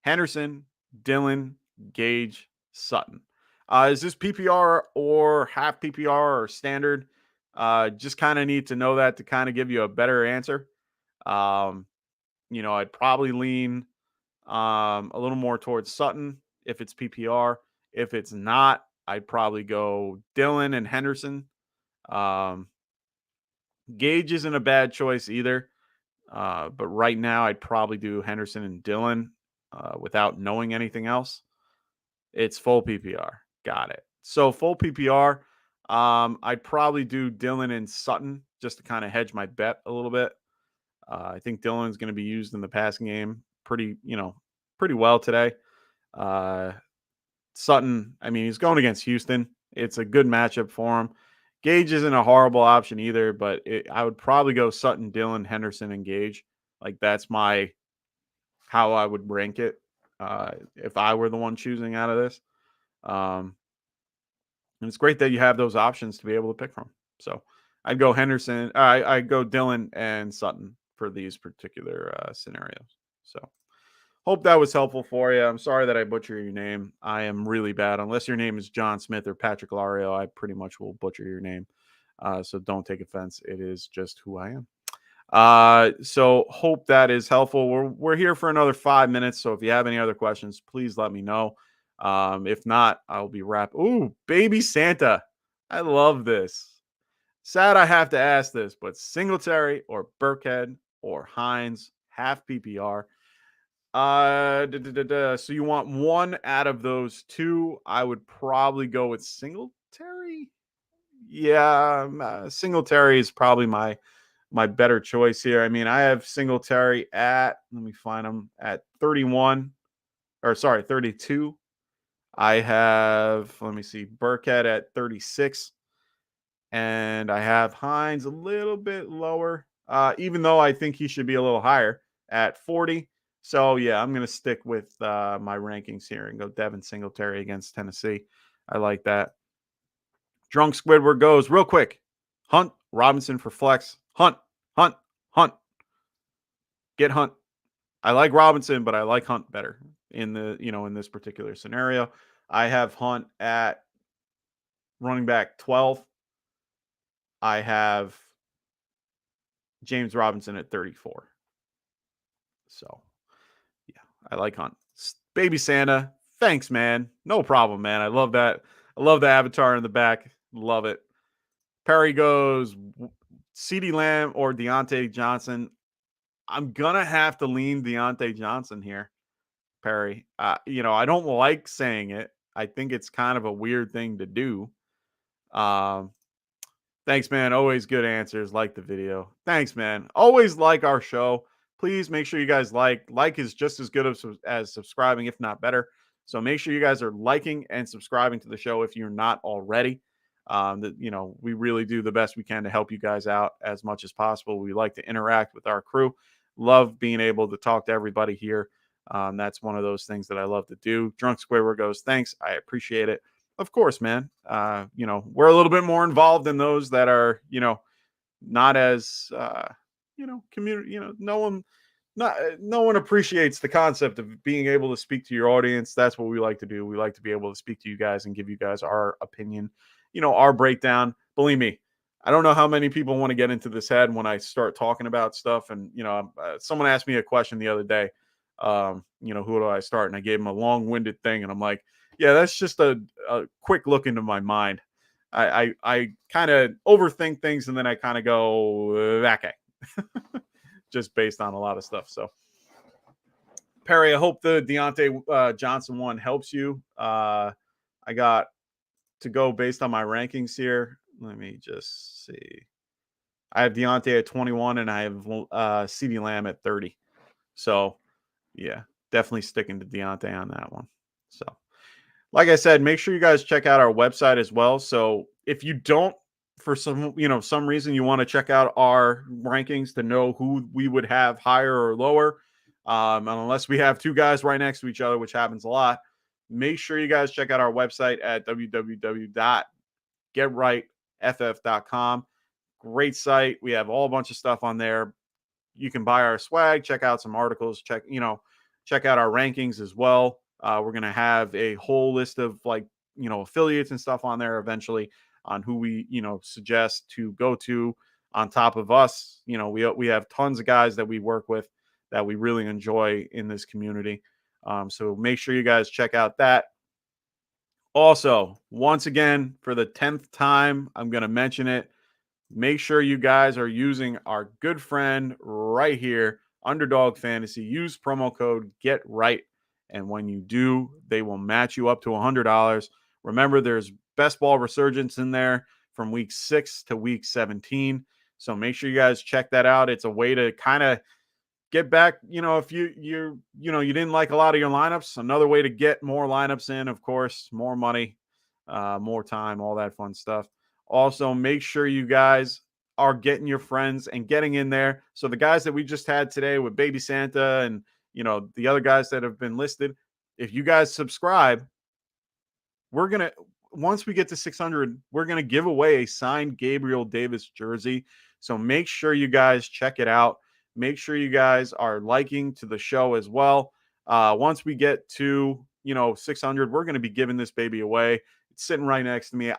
Henderson, Dillon, Gage, Sutton. Is this PPR or half PPR or standard? Just kind of need to know that to kind of give you a better answer. I'd probably lean a little more towards Sutton if it's PPR. If it's not, I'd probably go Dillon and Henderson. Gage isn't a bad choice either. But right now, I'd probably do Henderson and Dillon without knowing anything else. It's full PPR. Got it. So full PPR, I'd probably do Dillon and Sutton just to kind of hedge my bet a little bit. I think Dillon's going to be used in the passing game pretty well today. Sutton, I mean, he's going against Houston. It's a good matchup for him. Gage isn't a horrible option either, but I would probably go Sutton, Dillon, Henderson, and Gage. Like that's how I would rank it if I were the one choosing out of this. And it's great that you have those options to be able to pick from. So I'd go Henderson. I'd go Dillon and Sutton for these particular scenarios. So hope that was helpful for you. I'm sorry that I butchered your name. I am really bad. Unless your name is John Smith or Patrick Lario, I pretty much will butcher your name. So don't take offense. It is just who I am. So hope that is helpful. We're here for another 5 minutes. So if you have any other questions, please let me know. If not, I'll be Ooh, baby Santa. I love this. Sad I have to ask this, but Singletary or Burkhead or Hines, half PPR. So you want one out of those 2? I would probably go with Singletary. Yeah, Singletary is probably my better choice here. I mean, I have Singletary let me find him at 32. I have, let me see, Burkhead at 36. And I have Hines a little bit lower, even though I think he should be a little higher at 40. So, yeah, I'm going to stick with my rankings here and go Devin Singletary against Tennessee. I like that. Drunk Squidward goes real quick. Hunt, Robinson for flex. Hunt. Get Hunt. I like Robinson, but I like Hunt better in this particular scenario. I have Hunt at running back 12. I have James Robinson at 34. So, yeah, I like Hunt. Baby Santa, thanks, man. No problem, man. I love that. I love the avatar in the back. Love it. Perry goes CeeDee Lamb or Deontay Johnson. I'm going to have to lean Deontay Johnson here, Perry. I don't like saying it. I think it's kind of a weird thing to do. Thanks, man. Always good answers. Like the video. Thanks, man. Always like our show. Please make sure you guys like. Like is just as good as subscribing, if not better. So make sure you guys are liking and subscribing to the show if you're not already. We really do the best we can to help you guys out as much as possible. We like to interact with our crew. Love being able to talk to everybody here. That's one of those things that I love to do. Drunk Squidward goes, thanks. I appreciate it. Of course, man. We're a little bit more involved than those that are, not as, community, no one appreciates the concept of being able to speak to your audience. That's what we like to do. We like to be able to speak to you guys and give you guys our opinion, our breakdown. Believe me, I don't know how many people want to get into this head when I start talking about stuff. And, someone asked me a question the other day, who do I start? And I gave them a long-winded thing. And I'm like, yeah, that's just a quick look into my mind. I kind of overthink things and then I kind of go, okay, just based on a lot of stuff. So, Perry, I hope the Deontay Johnson one helps you. I got to go based on my rankings here. Let me just see. I have Deontay at 21 and I have CeeDee Lamb at 30. So, yeah, definitely sticking to Deontay on that one. So, like I said, make sure you guys check out our website as well. So if you don't, for some reason you want to check out our rankings to know who we would have higher or lower, and unless we have two guys right next to each other, which happens a lot, make sure you guys check out our website at www.getrightff.com. Great site. We have all a bunch of stuff on there. You can buy our swag, check out some articles, check out our rankings as well. We're going to have a whole list of affiliates and stuff on there eventually on who we, suggest to go to on top of us. We have tons of guys that we work with that we really enjoy in this community. So make sure you guys check out that. Also, once again, for the 10th time, I'm going to mention it. Make sure you guys are using our good friend right here, Underdog Fantasy. Use promo code GETRIGHT. And when you do, they will match you up to $100. Remember, there's best ball resurgence in there from week 6 to week 17. So make sure you guys check that out. It's a way to kind of get back, if you didn't like a lot of your lineups, another way to get more lineups in, of course, more money, more time, all that fun stuff. Also, make sure you guys are getting your friends and getting in there. So the guys that we just had today with Baby Santa and the other guys that have been listed, if you guys subscribe, once we get to 600, we're going to give away a signed Gabriel Davis jersey. So make sure you guys check it out. Make sure you guys are liking to the show as well. Once we get to, 600, we're going to be giving this baby away. It's sitting right next to me.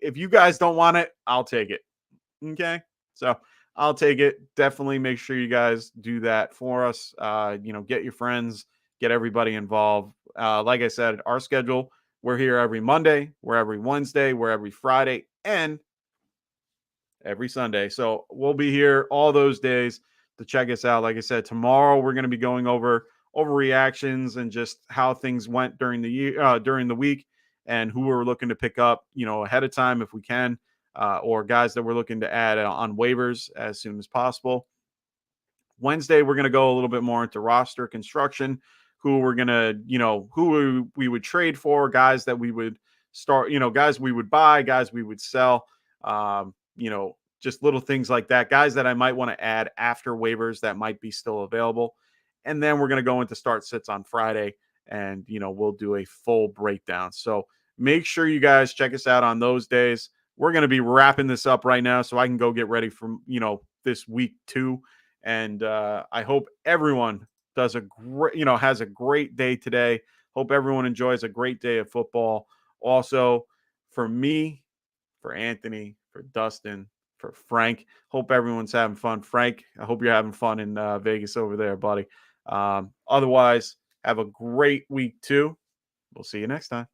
If you guys don't want it, I'll take it. Okay. So I'll take it. Definitely make sure you guys do that for us. Get your friends, get everybody involved. Like I said, our schedule, we're here every Monday, we're every Wednesday, we're every Friday, and every Sunday. So we'll be here all those days to check us out. Like I said, tomorrow we're going to be going over reactions and just how things went during the year, during the week, and who we're looking to pick up, ahead of time if we can. Or guys that we're looking to add on waivers as soon as possible. Wednesday, we're going to go a little bit more into roster construction, who we're going to, who we would trade for, guys that we would start, guys we would buy, guys we would sell, just little things like that, guys that I might want to add after waivers that might be still available. And then we're going to go into start sits on Friday and, we'll do a full breakdown. So make sure you guys check us out on those days. We're going to be wrapping this up right now so I can go get ready for, this week 2. And I hope everyone does has a great day today. Hope everyone enjoys a great day of football. Also, for me, for Anthony, for Dustin, for Frank, hope everyone's having fun. Frank, I hope you're having fun in Vegas over there, buddy. Otherwise, have a great week 2. We'll see you next time.